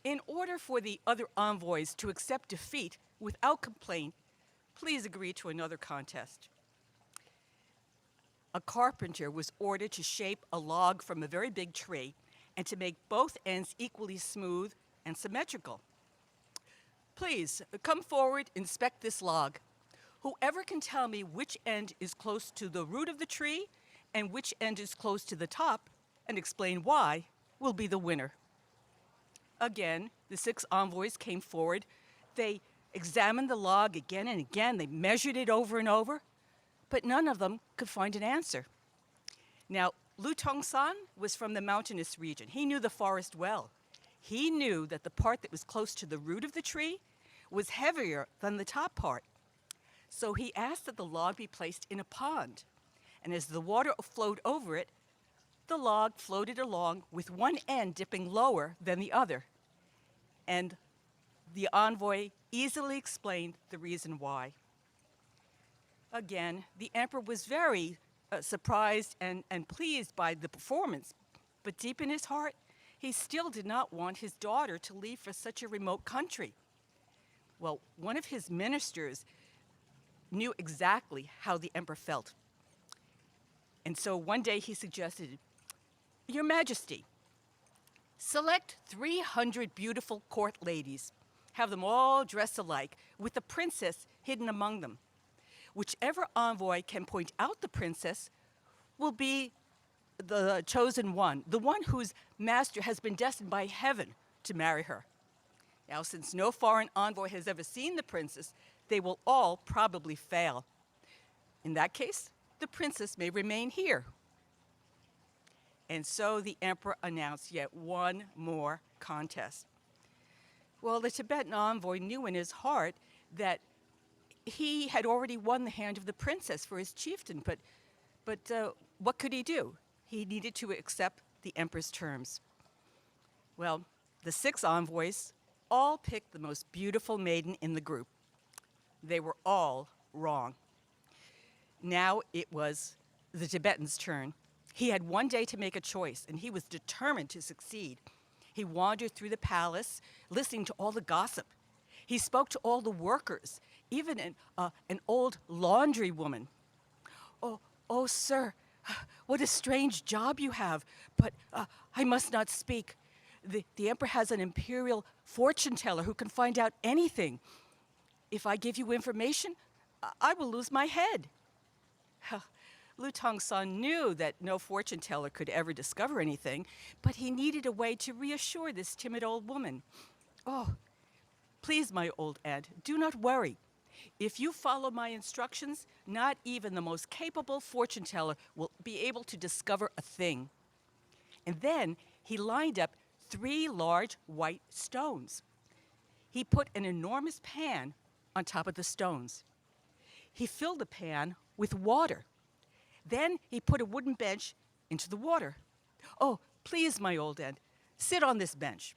"In order for the other envoys to accept defeat without complaint, please agree to another contest." A carpenter was ordered to shape a log from a very big tree and to make both ends equally smooth and symmetrical. "Please, come forward, inspect this log. Whoever can tell me which end is close to the root of the tree and which end is close to the top, and explain why, will be the winner." Again, the 6 envoys came forward. They examined the log again and again. They measured it over and over, but none of them could find an answer. Now, Lu Tongsan was from the mountainous region. He knew the forest well. He knew that the part that was close to the root of the tree was heavier than the top part. So he asked that the log be placed in a pond. And as the water flowed over it, the log floated along with one end dipping lower than the other. And the envoy easily explained the reason why. Again, the emperor was very surprised and pleased by the performance, but deep in his heart, he still did not want his daughter to leave for such a remote country. Well, one of his ministers knew exactly how the emperor felt. And so one day he suggested, Your Majesty, select 300 beautiful court ladies, have them all dressed alike, with the princess hidden among them. Whichever envoy can point out the princess will be the chosen one, the one whose master has been destined by heaven to marry her. Now, since no foreign envoy has ever seen the princess, they will all probably fail. In that case, the princess may remain here. And so the emperor announced yet one more contest. Well, the Tibetan envoy knew in his heart that he had already won the hand of the princess for his chieftain, but what could he do? He needed to accept the emperor's terms. Well, the 6 envoys all picked the most beautiful maiden in the group. They were all wrong. Now it was the Tibetan's turn. He had one day to make a choice, and he was determined to succeed. He wandered through the palace, listening to all the gossip. He spoke to all the workers, even an old laundry woman. Oh, sir, what a strange job you have, but I must not speak. The emperor has an imperial fortune teller who can find out anything. If I give you information, I will lose my head. Lu Tongsan knew that no fortune teller could ever discover anything, but he needed a way to reassure this timid old woman. Oh, please, my old aunt, do not worry. If you follow my instructions, not even the most capable fortune teller will be able to discover a thing. And then he lined up 3 large white stones. He put an enormous pan on top of the stones. He filled the pan with water. Then he put a wooden bench into the water. Oh, please, my old aunt, sit on this bench.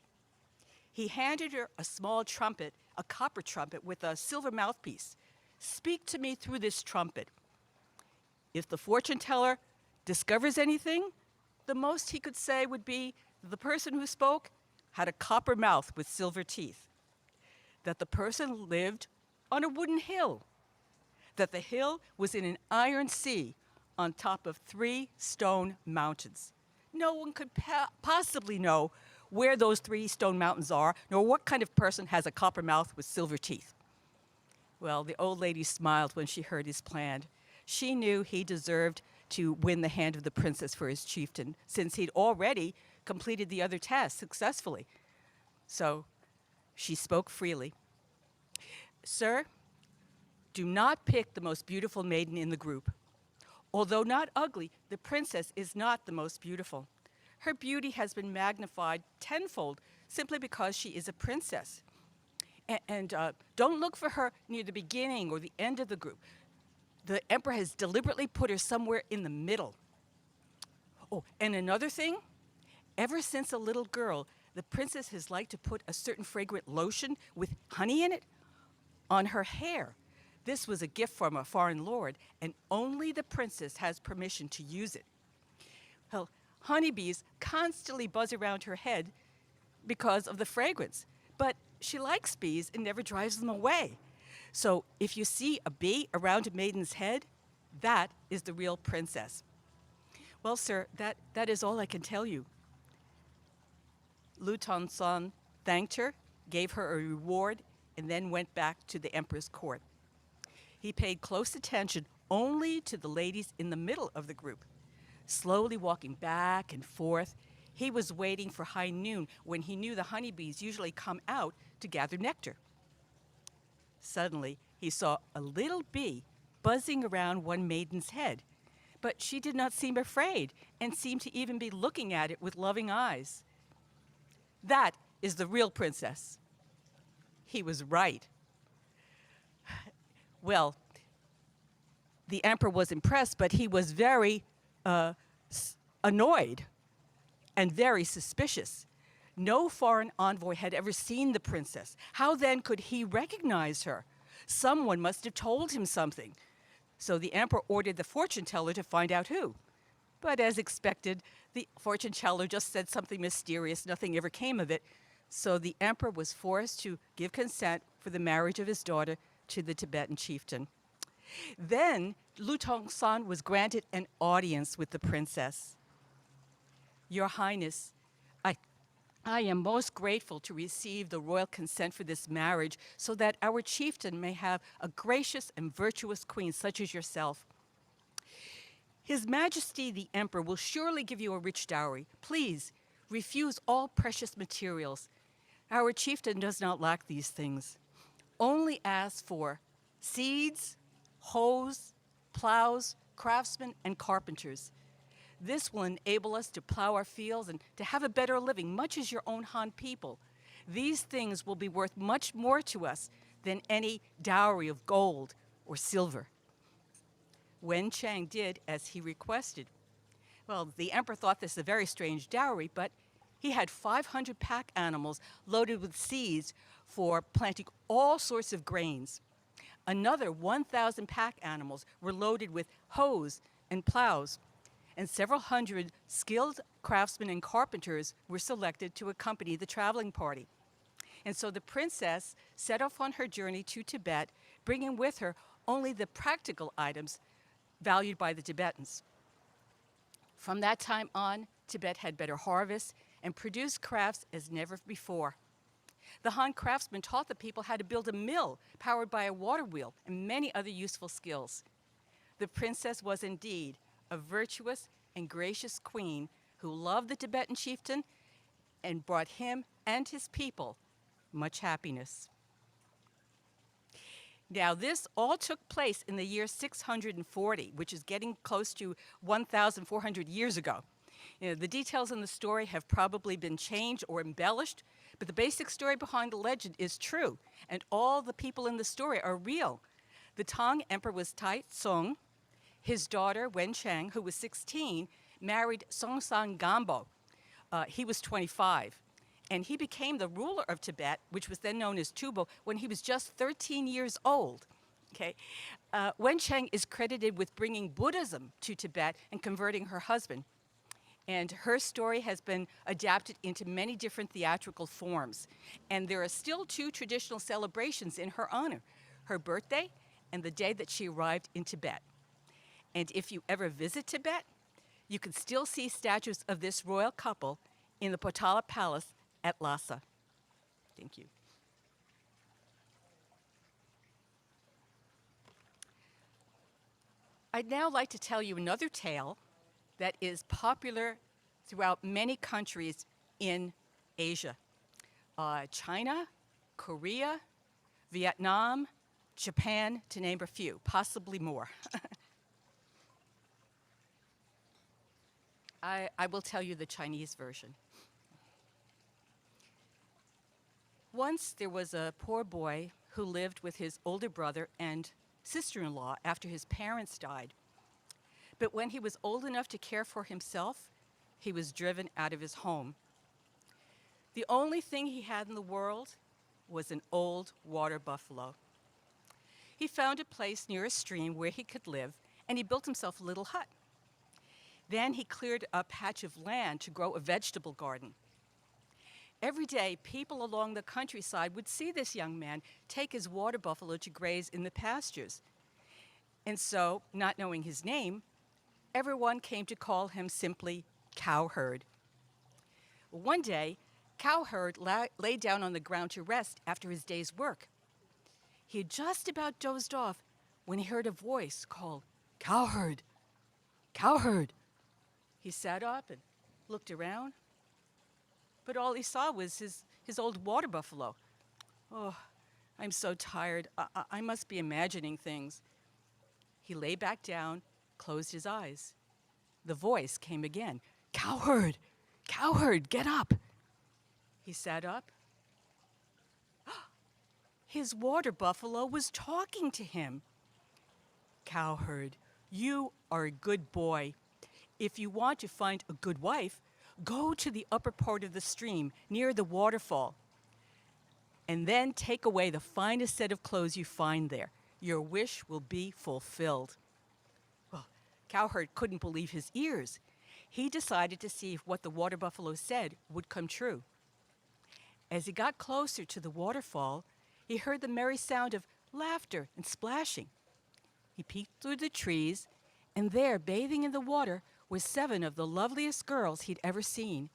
He handed her a small trumpet, a copper trumpet with a silver mouthpiece. Speak to me through this trumpet. If the fortune teller discovers anything, the most he could say would be the person who spoke had a copper mouth with silver teeth, that the person lived on a wooden hill, that the hill was in an iron sea on top of 3 stone mountains. No one could possibly know where those 3 stone mountains are, nor what kind of person has a copper mouth with silver teeth. Well, the old lady smiled when she heard his plan. She knew he deserved to win the hand of the princess for his chieftain, since he'd already completed the other tasks successfully. So she spoke freely. Sir, do not pick the most beautiful maiden in the group. Although not ugly, the princess is not the most beautiful. Her beauty has been magnified tenfold simply because she is a princess. And don't look for her near the beginning or the end of the group. The emperor has deliberately put her somewhere in the middle. Oh, and another thing, ever since a little girl, the princess has liked to put a certain fragrant lotion with honey in it on her hair. This was a gift from a foreign lord, and only the princess has permission to use it. Well, honeybees constantly buzz around her head because of the fragrance, but she likes bees and never drives them away. So if you see a bee around a maiden's head, that is the real princess. Well, sir, that is all I can tell you. Lu Tongsan thanked her, gave her a reward, and then went back to the emperor's court. He paid close attention only to the ladies in the middle of the group. Slowly walking back and forth, he was waiting for high noon when he knew the honeybees usually come out to gather nectar. Suddenly, he saw a little bee buzzing around one maiden's head, but she did not seem afraid and seemed to even be looking at it with loving eyes. That is the real princess. He was right. Well, the emperor was impressed, but he was very annoyed and very suspicious. No foreign envoy had ever seen the princess. How then could he recognize her? Someone must have told him something. So the emperor ordered the fortune teller to find out who. But as expected, the fortune teller just said something mysterious. Nothing ever came of it. So the emperor was forced to give consent for the marriage of his daughter to the Tibetan chieftain. Then Lu Tongsan was granted an audience with the princess. Your Highness, I am most grateful to receive the royal consent for this marriage so that our chieftain may have a gracious and virtuous queen such as yourself. His Majesty the Emperor will surely give you a rich dowry. Please refuse all precious materials. Our chieftain does not lack these things. Only ask for seeds, hoes, plows, craftsmen, and carpenters. This will enable us to plow our fields and to have a better living, much as your own Han people. These things will be worth much more to us than any dowry of gold or silver. Wen Cheng did as he requested. Well, the emperor thought this a very strange dowry, but he had 500 pack animals loaded with seeds for planting all sorts of grains. Another 1,000 pack animals were loaded with hoes and plows, and several hundred skilled craftsmen and carpenters were selected to accompany the traveling party. And so the princess set off on her journey to Tibet, bringing with her only the practical items valued by the Tibetans. From that time on, Tibet had better harvests and produced crafts as never before. The Han craftsmen taught the people how to build a mill powered by a water wheel and many other useful skills. The princess was indeed a virtuous and gracious queen who loved the Tibetan chieftain and brought him and his people much happiness. Now, this all took place in the year 640, which is getting close to 1,400 years ago. You know, the details in the story have probably been changed or embellished, but the basic story behind the legend is true, and all the people in the story are real. The Tang emperor was Tai Tsung. His daughter, Wen Cheng, who was 16, married Songsan Gambo. He was 25. And he became the ruler of Tibet, which was then known as Tubo, when he was just 13 years old. Okay? Wen Cheng is credited with bringing Buddhism to Tibet and converting her husband. And her story has been adapted into many different theatrical forms. And there are still 2 traditional celebrations in her honor, her birthday and the day that she arrived in Tibet. And if you ever visit Tibet, you can still see statues of this royal couple in the Potala Palace at Lhasa. Thank you. I'd now like to tell you another tale that is popular throughout many countries in Asia. China, Korea, Vietnam, Japan, to name a few, possibly more. I will tell you the Chinese version. Once there was a poor boy who lived with his older brother and sister-in-law after his parents died. But when he was old enough to care for himself, he was driven out of his home. The only thing he had in the world was an old water buffalo. He found a place near a stream where he could live, and he built himself a little hut. Then he cleared a patch of land to grow a vegetable garden. Every day, people along the countryside would see this young man take his water buffalo to graze in the pastures. And so, not knowing his name, everyone came to call him simply Cowherd. One day, Cowherd lay down on the ground to rest after his day's work. He had just about dozed off when he heard a voice call, "Cowherd! Cowherd!" He sat up and looked around, but all he saw was his old water buffalo. "Oh, I'm so tired. I must be imagining things." He lay back down, closed his eyes. The voice came again. "Cowherd! Cowherd, get up!" He sat up. His water buffalo was talking to him. "Cowherd, you are a good boy. If you want to find a good wife, go to the upper part of the stream near the waterfall, and then take away the finest set of clothes you find there. Your wish will be fulfilled." Well, Cowherd couldn't believe his ears. He decided to see if what the water buffalo said would come true. As he got closer to the waterfall, he heard the merry sound of laughter and splashing. He peeked through the trees, and there, bathing in the water, were 7 of the loveliest girls he'd ever seen.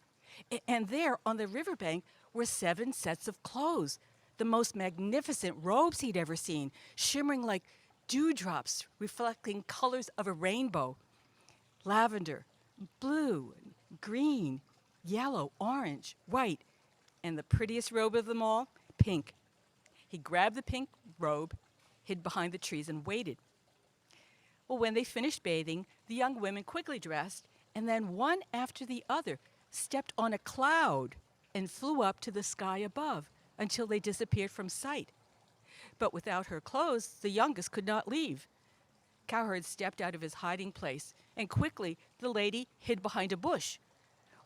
And there, on the riverbank, were 7 sets of clothes, the most magnificent robes he'd ever seen, shimmering like dewdrops, reflecting colors of a rainbow: lavender, blue, green, yellow, orange, white, and the prettiest robe of them all, pink. He grabbed the pink robe, hid behind the trees, and waited. Well, when they finished bathing, the young women quickly dressed, and then one after the other stepped on a cloud and flew up to the sky above until they disappeared from sight. But without her clothes, the youngest could not leave. Cowherd stepped out of his hiding place, and quickly the lady hid behind a bush.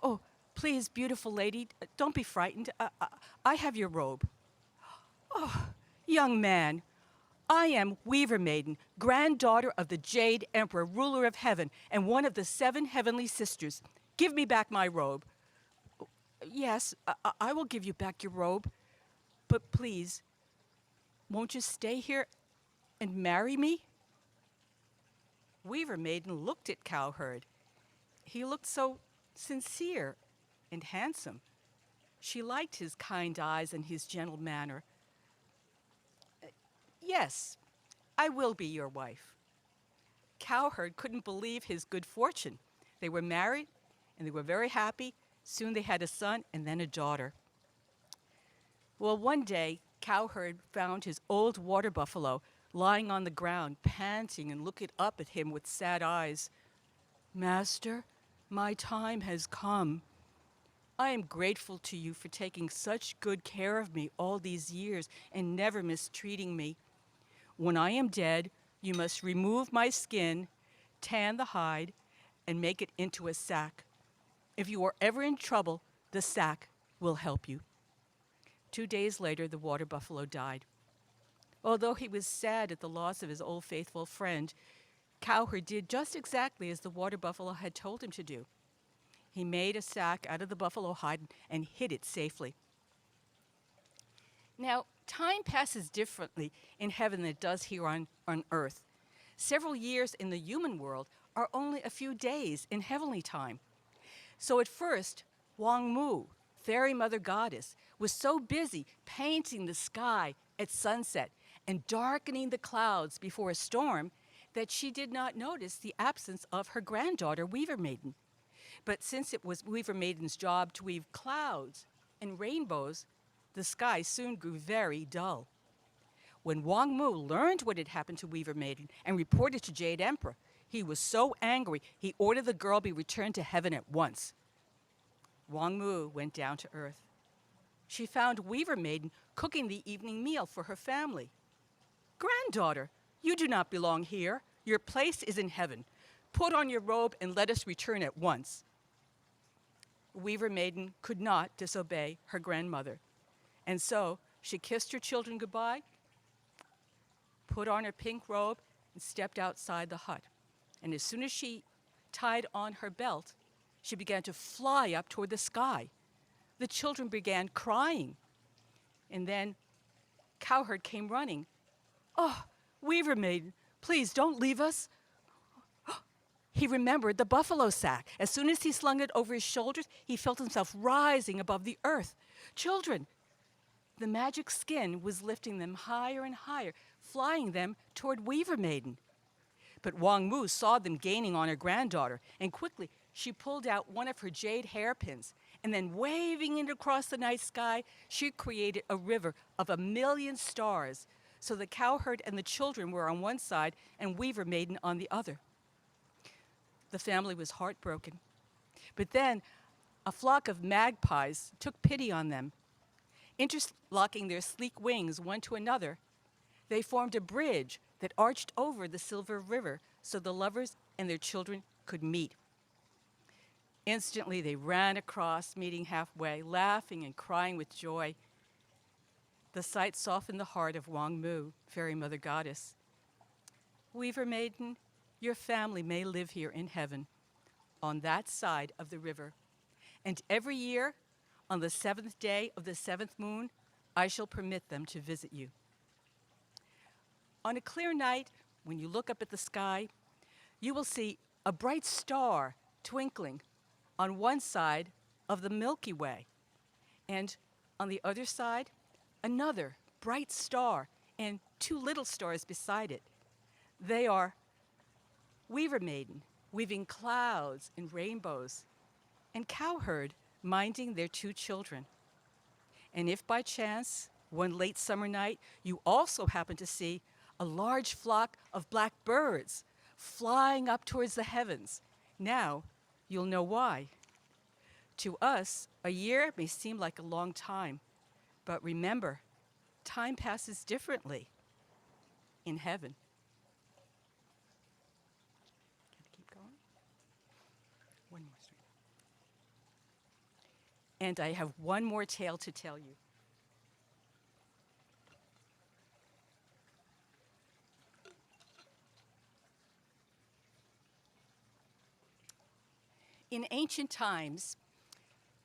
"Oh, please, beautiful lady, don't be frightened. I have your robe." "Oh, young man, I am Weaver Maiden, granddaughter of the Jade Emperor, ruler of heaven, and one of the 7 heavenly sisters. Give me back my robe." "Yes, I will give you back your robe. But please, won't you stay here and marry me?" Weaver Maiden looked at Cowherd. He looked so sincere and handsome. She liked his kind eyes and his gentle manner. "Yes, I will be your wife." Cowherd couldn't believe his good fortune. They were married, and they were very happy. Soon they had a son and then a daughter. Well, one day, Cowherd found his old water buffalo lying on the ground, panting and looking up at him with sad eyes. "Master, my time has come. I am grateful to you for taking such good care of me all these years and never mistreating me. When I am dead, you must remove my skin, tan the hide, and make it into a sack. If you are ever in trouble, the sack will help you." 2 days later, the water buffalo died. Although he was sad at the loss of his old faithful friend, Cowherd did just exactly as the water buffalo had told him to do. He made a sack out of the buffalo hide and hid it safely. Now, time passes differently in heaven than it does here on earth. Several years in the human world are only a few days in heavenly time. So at first, Wong Mu, fairy mother goddess, was so busy painting the sky at sunset and darkening the clouds before a storm that she did not notice the absence of her granddaughter, Weaver Maiden. But since it was Weaver Maiden's job to weave clouds and rainbows, the sky soon grew very dull. When Wong Mu learned what had happened to Weaver Maiden and reported to Jade Emperor, he was so angry he ordered the girl be returned to heaven at once. Wong Mu went down to earth. She found Weaver Maiden cooking the evening meal for her family. "Granddaughter, you do not belong here. Your place is in heaven. Put on your robe and let us return at once." Weaver Maiden could not disobey her grandmother, and so she kissed her children goodbye, put on her pink robe, and stepped outside the hut. And as soon as she tied on her belt, she began to fly up toward the sky. The children began crying, and then Cowherd came running. "Oh, Weaver Maiden, please don't leave us." He remembered the buffalo sack. As soon as he slung it over his shoulders, he felt himself rising above the earth. "Children!" The magic skin was lifting them higher and higher, flying them toward Weaver Maiden. But Wong Mu saw them gaining on her granddaughter, and quickly she pulled out one of her jade hairpins, and then waving it across the night sky, she created a river of 1,000,000 stars, so the cowherd and the children were on one side and Weaver Maiden on the other. The family was heartbroken. But then a flock of magpies took pity on them. Interlocking their sleek wings one to another, they formed a bridge that arched over the Silver River so the lovers and their children could meet. Instantly, they ran across, meeting halfway, laughing and crying with joy. The sight softened the heart of Wong Mu, fairy mother goddess. "Weaver Maiden, your family may live here in heaven, on that side of the river. And every year, on the 7th day of the 7th moon, I shall permit them to visit you." On a clear night, when you look up at the sky, you will see a bright star twinkling on one side of the Milky Way, and on the other side, another bright star and two little stars beside it. They are Weaver Maiden, weaving clouds and rainbows, and Cowherd, minding their two children. And if by chance, one late summer night, you also happen to see a large flock of black birds flying up towards the heavens, now you'll know why. To us, a year may seem like a long time, but remember, time passes differently in heaven. Can I keep going? One more string. And I have one more tale to tell you. In ancient times,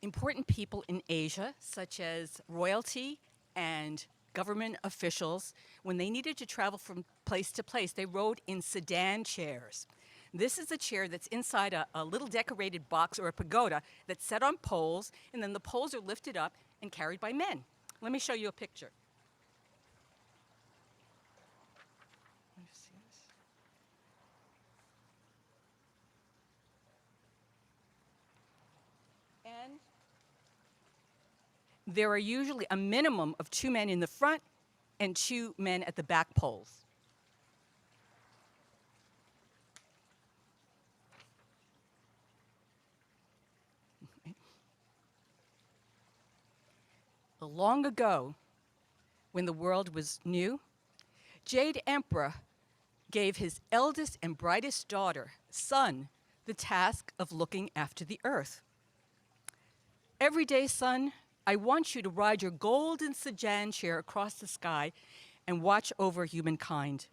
important people in Asia, such as royalty and government officials, when they needed to travel from place to place, they rode in sedan chairs. This is a chair that's inside a little decorated box or a pagoda that's set on poles, and then the poles are lifted up and carried by men. Let me show you a picture. Let me see this. And there are usually a minimum of 2 men in the front and 2 men at the back poles. Long ago, when the world was new, Jade Emperor gave his eldest and brightest daughter, Sun, the task of looking after the earth. Every day, Sun, I want you to ride your golden sedan chair across the sky and watch over humankind.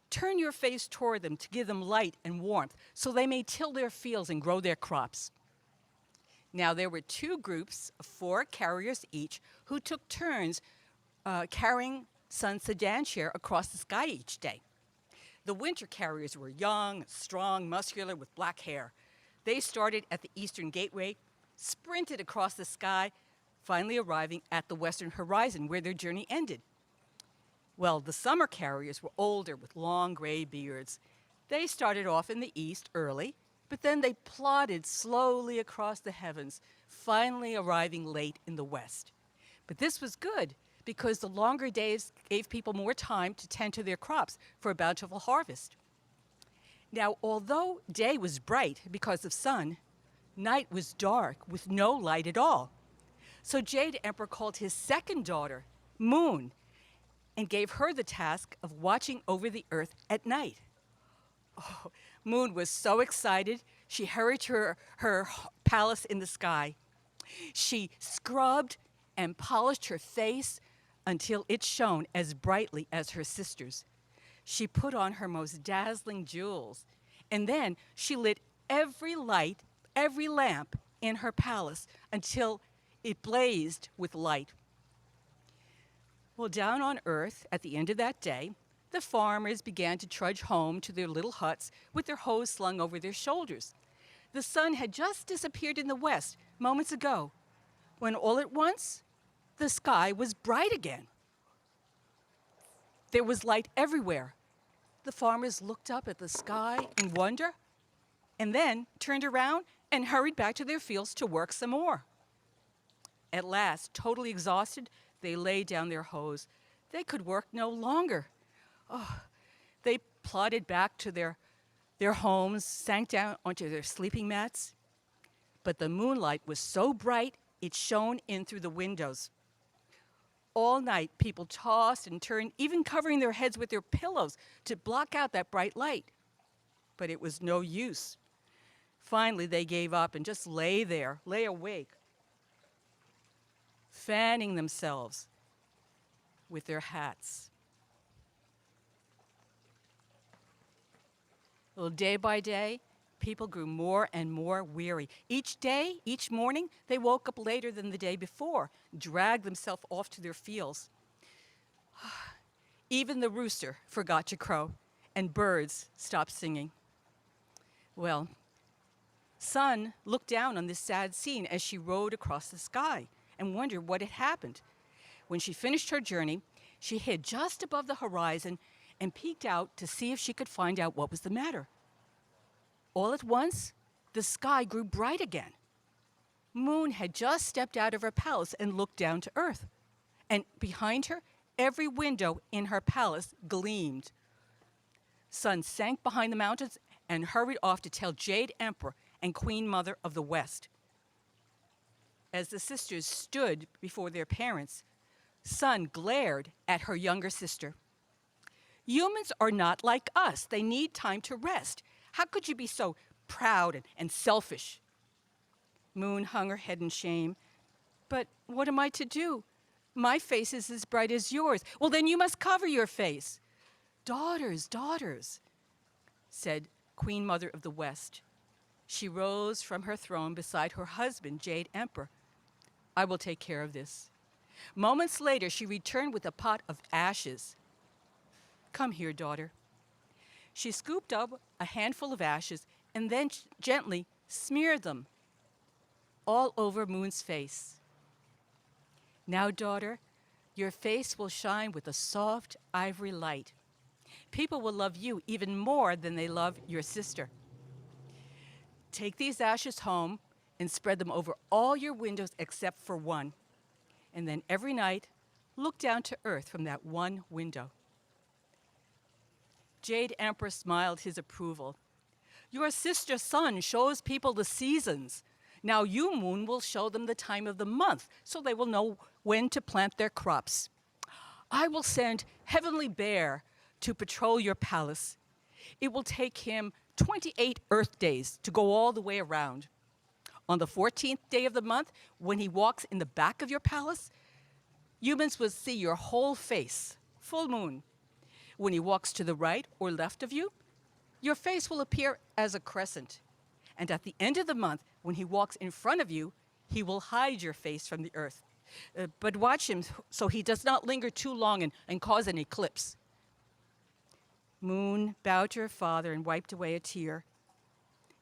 Turn your face toward them to give them light and warmth so they may till their fields and grow their crops. Now, there were 2 groups of 4 carriers each who took turns carrying Sun's sedan chair across the sky each day. The winter carriers were young, strong, muscular, with black hair. They started at the eastern gateway, sprinted across the sky, finally arriving at the western horizon where their journey ended. Well, the summer carriers were older with long gray beards. They started off in the east early, but then they plodded slowly across the heavens, finally arriving late in the west. But this was good because the longer days gave people more time to tend to their crops for a bountiful harvest. Now, although day was bright because of sun, night was dark with no light at all. So Jade Emperor called his second daughter, Moon, and gave her the task of watching over the earth at night. Oh, Moon was so excited, she hurried to her palace in the sky. She scrubbed and polished her face until it shone as brightly as her sisters. She put on her most dazzling jewels, and then she lit every light, every lamp in her palace until it blazed with light. Well, down on earth, at the end of that day, the farmers began to trudge home to their little huts with their hoes slung over their shoulders. The sun had just disappeared in the west moments ago, when all at once, the sky was bright again. There was light everywhere. The farmers looked up at the sky in wonder, and then turned around and hurried back to their fields to work some more. At last, totally exhausted, they laid down their hoes. They could work no longer. Oh, they plodded back to their homes, sank down onto their sleeping mats. But the moonlight was so bright, it shone in through the windows. All night, people tossed and turned, even covering their heads with their pillows to block out that bright light. But it was no use. Finally, they gave up and just lay there, lay awake, fanning themselves with their hats. Well, day by day, people grew more and more weary. Each day, each morning, they woke up later than the day before, dragged themselves off to their fields. Even the rooster forgot to crow, and birds stopped singing. Well, Sun looked down on this sad scene as she rode across the sky and wondered what had happened. When she finished her journey, she hid just above the horizon and peeked out to see if she could find out what was the matter. All at once, the sky grew bright again. Moon had just stepped out of her palace and looked down to earth. And behind her, every window in her palace gleamed. Sun sank behind the mountains and hurried off to tell Jade Emperor and Queen Mother of the West. As the sisters stood before their parents, Sun glared at her younger sister. Humans are not like us. They need time to rest. How could you be so proud and selfish? Moon hung her head in shame. But what am I to do? My face is as bright as yours. Well, then you must cover your face. Daughters, daughters, said Queen Mother of the West. She rose from her throne beside her husband, Jade Emperor. I will take care of this. Moments later, she returned with a pot of ashes. Come here, daughter. She scooped up a handful of ashes and then gently smeared them all over Moon's face. Now, daughter, your face will shine with a soft ivory light. People will love you even more than they love your sister. Take these ashes home and spread them over all your windows except for one. And then every night, look down to earth from that one window. Jade Emperor smiled his approval. Your sister Sun shows people the seasons. Now you, Moon, will show them the time of the month so they will know when to plant their crops. I will send Heavenly Bear to patrol your palace. It will take him 28 Earth days to go all the way around. On the 14th day of the month, when he walks in the back of your palace, humans will see your whole face, full moon. When he walks to the right or left of you, your face will appear as a crescent. And at the end of the month, when he walks in front of you, he will hide your face from the earth. But watch him so he does not linger too long and cause an eclipse. Moon bowed to her father and wiped away a tear.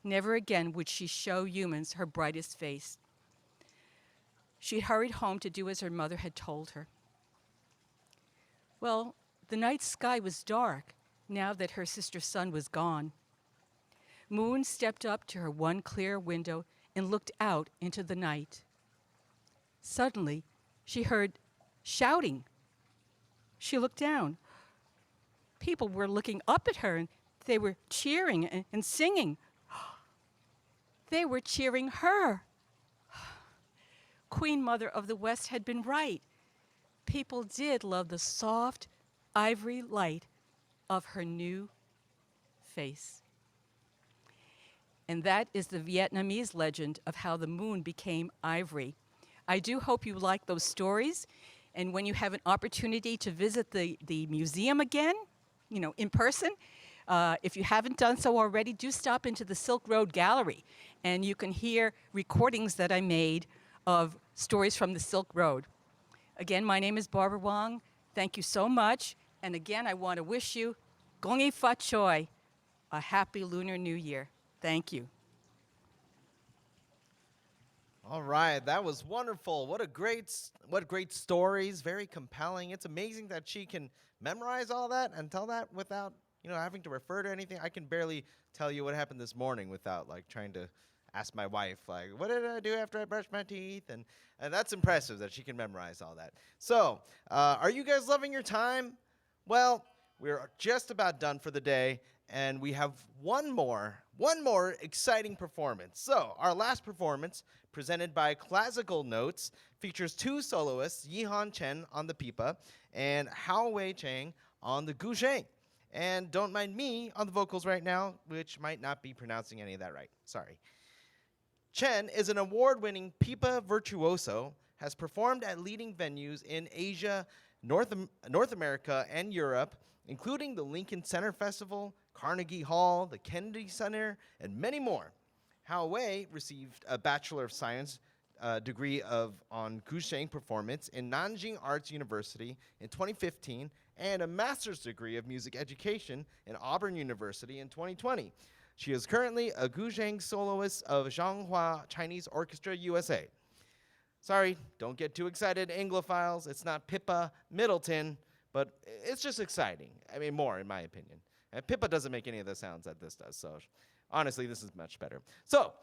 Never again would she show humans her brightest face. She hurried home to do as her mother had told her. Well, the night sky was dark now that her sister Sun was gone. Moon stepped up to her one clear window and looked out into the night. Suddenly, she heard shouting. She looked down. People were looking up at her, and they were cheering and singing. They were cheering her. Queen Mother of the West had been right. People did love the soft, ivory light of her new face. And that is the Vietnamese legend of how the moon became ivory. I do hope you like those stories. And when you have an opportunity to visit the museum again, in person, if you haven't done so already, do stop into the Silk Road Gallery. And you can hear recordings that I made of stories from the Silk Road. Again, my name is Barbara Wong. Thank you so much. And again, I want to wish you Gong Yi Fa Choi, a happy Lunar New Year. Thank you. All right, that was wonderful. What great stories, very compelling. It's amazing that she can memorize all that and tell that without, having to refer to anything. I can barely tell you what happened this morning without trying to ask my wife, what did I do after I brushed my teeth? And that's impressive that she can memorize all that. So, are you guys loving your time? Well, we're just about done for the day, and we have one more exciting performance. So, our last performance, presented by Clazzical Notes, features two soloists, Yihan Chen on the pipa and Haowei Cheng on the guzheng. And don't mind me on the vocals right now, which might not be pronouncing any of that right. Sorry. Chen is an award-winning pipa virtuoso, has performed at leading venues in Asia, North America, and Europe, including the Lincoln Center Festival, Carnegie Hall, the Kennedy Center, and many more. Haowei received a Bachelor of Science degree on guzheng performance in Nanjing Arts University in 2015 and a master's degree of music education in Auburn University in 2020. She is currently a guzheng soloist of Zhanghua Chinese Orchestra USA. Sorry, don't get too excited, Anglophiles. It's not Pippa Middleton, but it's just exciting. I mean, more, in my opinion. And Pippa doesn't make any of the sounds that this does, so honestly, this is much better. So,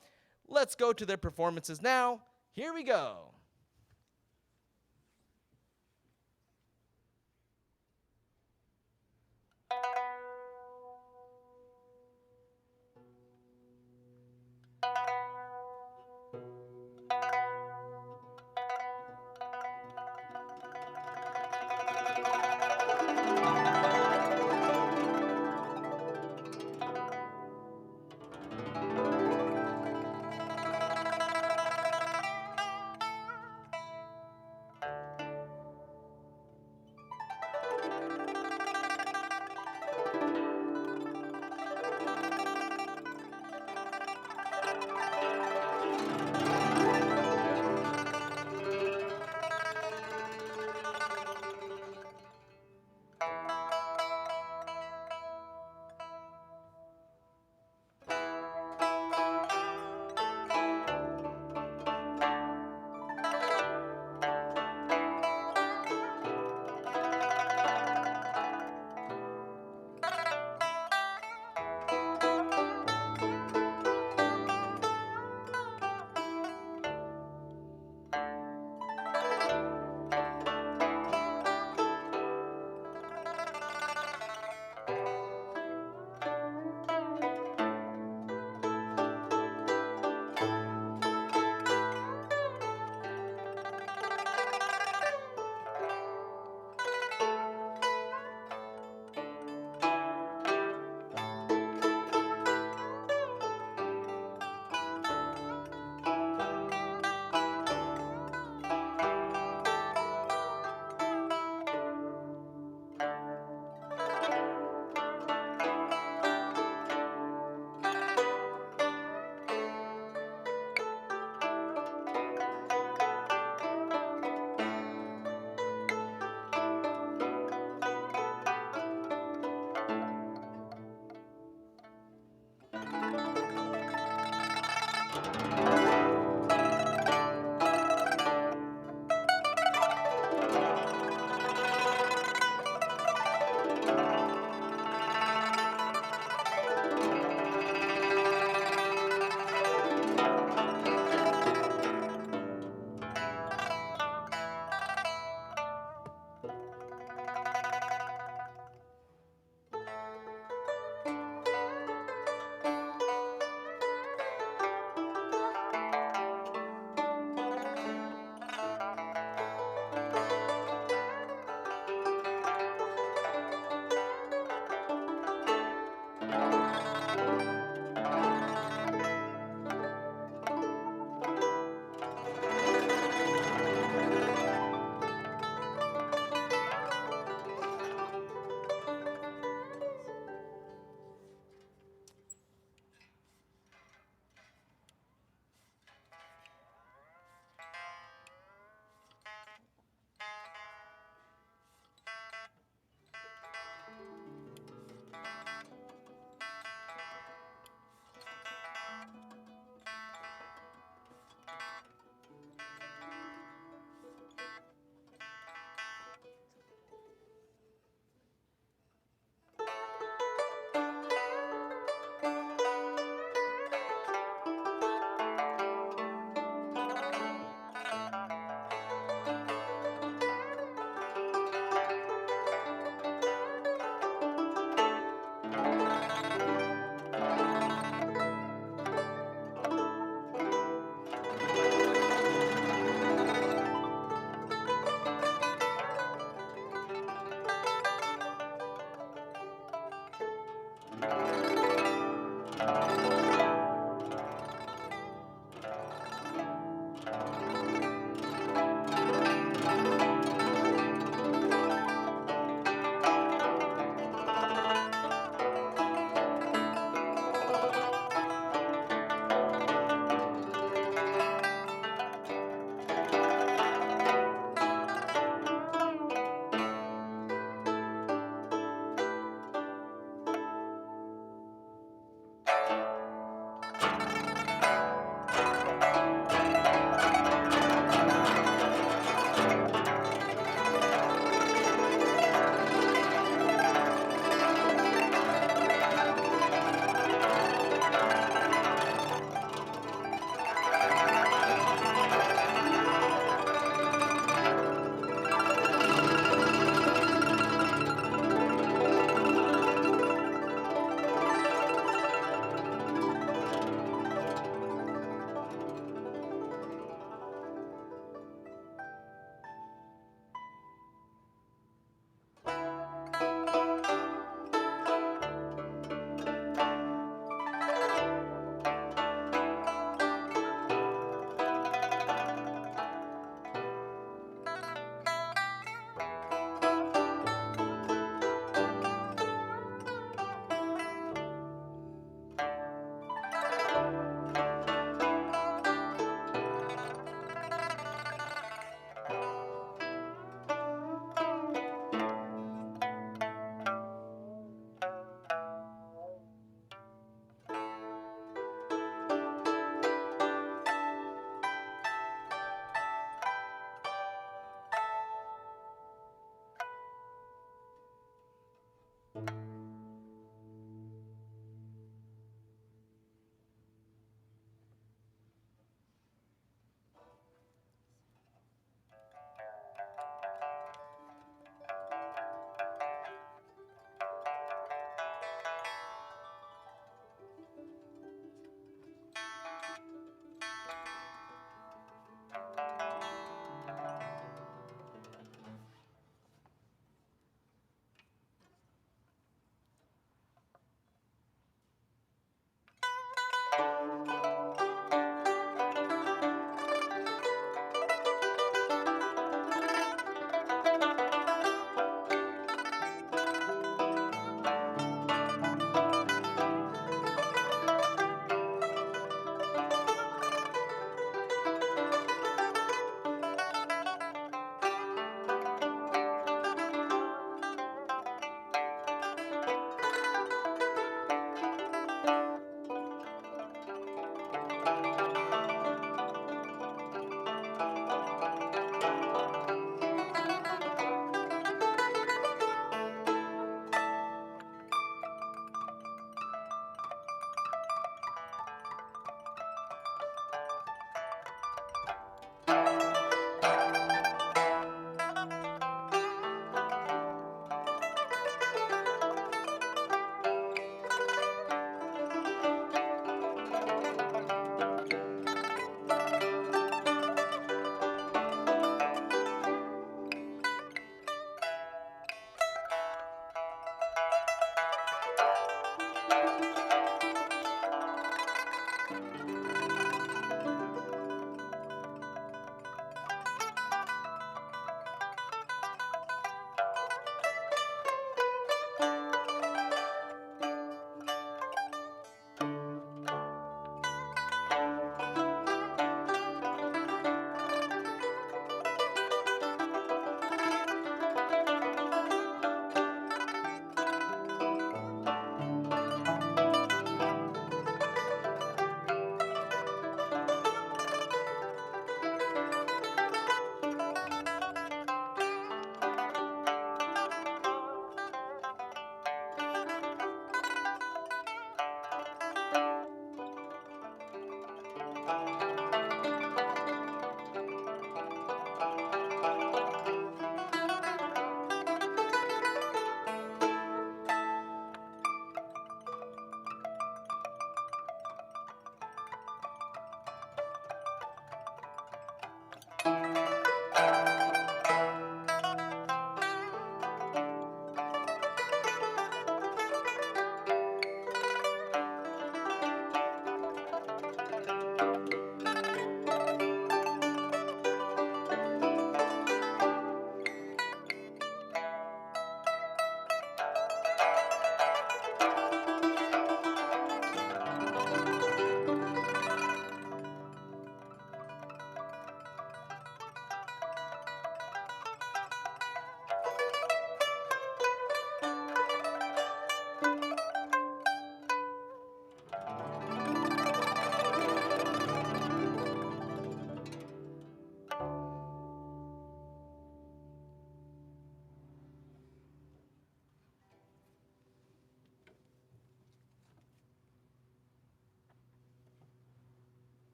let's go to their performances now. Here we go.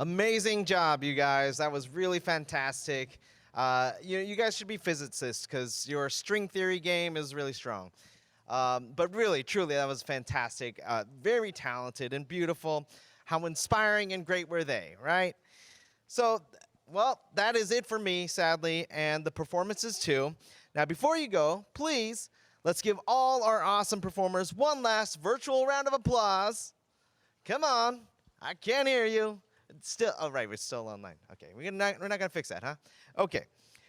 Amazing job, you guys. That was really fantastic. You guys should be physicists because your string theory game is really strong. But really, truly, that was fantastic. Very talented and beautiful. How inspiring and great were they, right? So, well, that is it for me, sadly, and the performances too. Now, before you go, please, let's give all our awesome performers one last virtual round of applause. Come on. I can't hear you. It's still, oh, right, we're still online. Okay, we're not going to fix that, huh? Okay.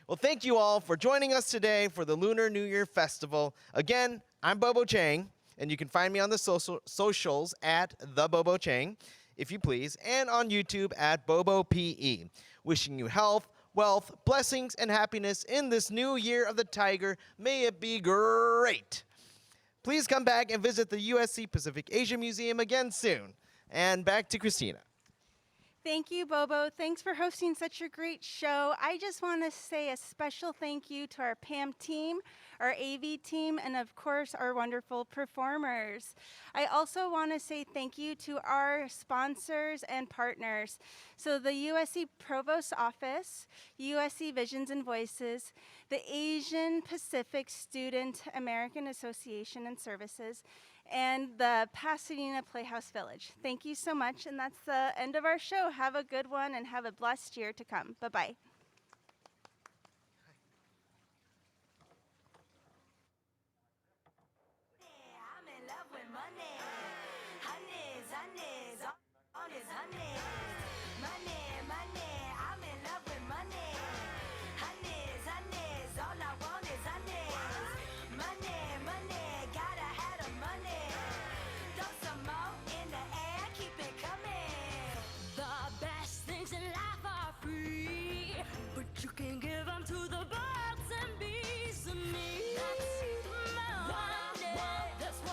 Well, thank you all for joining us today for the Lunar New Year Festival. Again, I'm Bobo Cheng, and you can find me on the socials at the Bobo Cheng, if you please, and on YouTube at Bobo PE. Wishing you health, wealth, blessings, and happiness in this new year of the tiger. May it be great. Please come back and visit the USC Pacific Asia Museum again soon. And back to Christina. Thank you, Bobo. Thanks for hosting such a great show. I just want to say a special thank you to our PAM team, our AV team, and of course, our wonderful performers. I also want to say thank you to our sponsors and partners. So the USC Provost Office, USC Visions and Voices, the Asian Pacific Student American Association and Services, and the Pasadena Playhouse Village. Thank you so much, and that's the end of our show. Have a good one and have a blessed year to come. Bye-bye.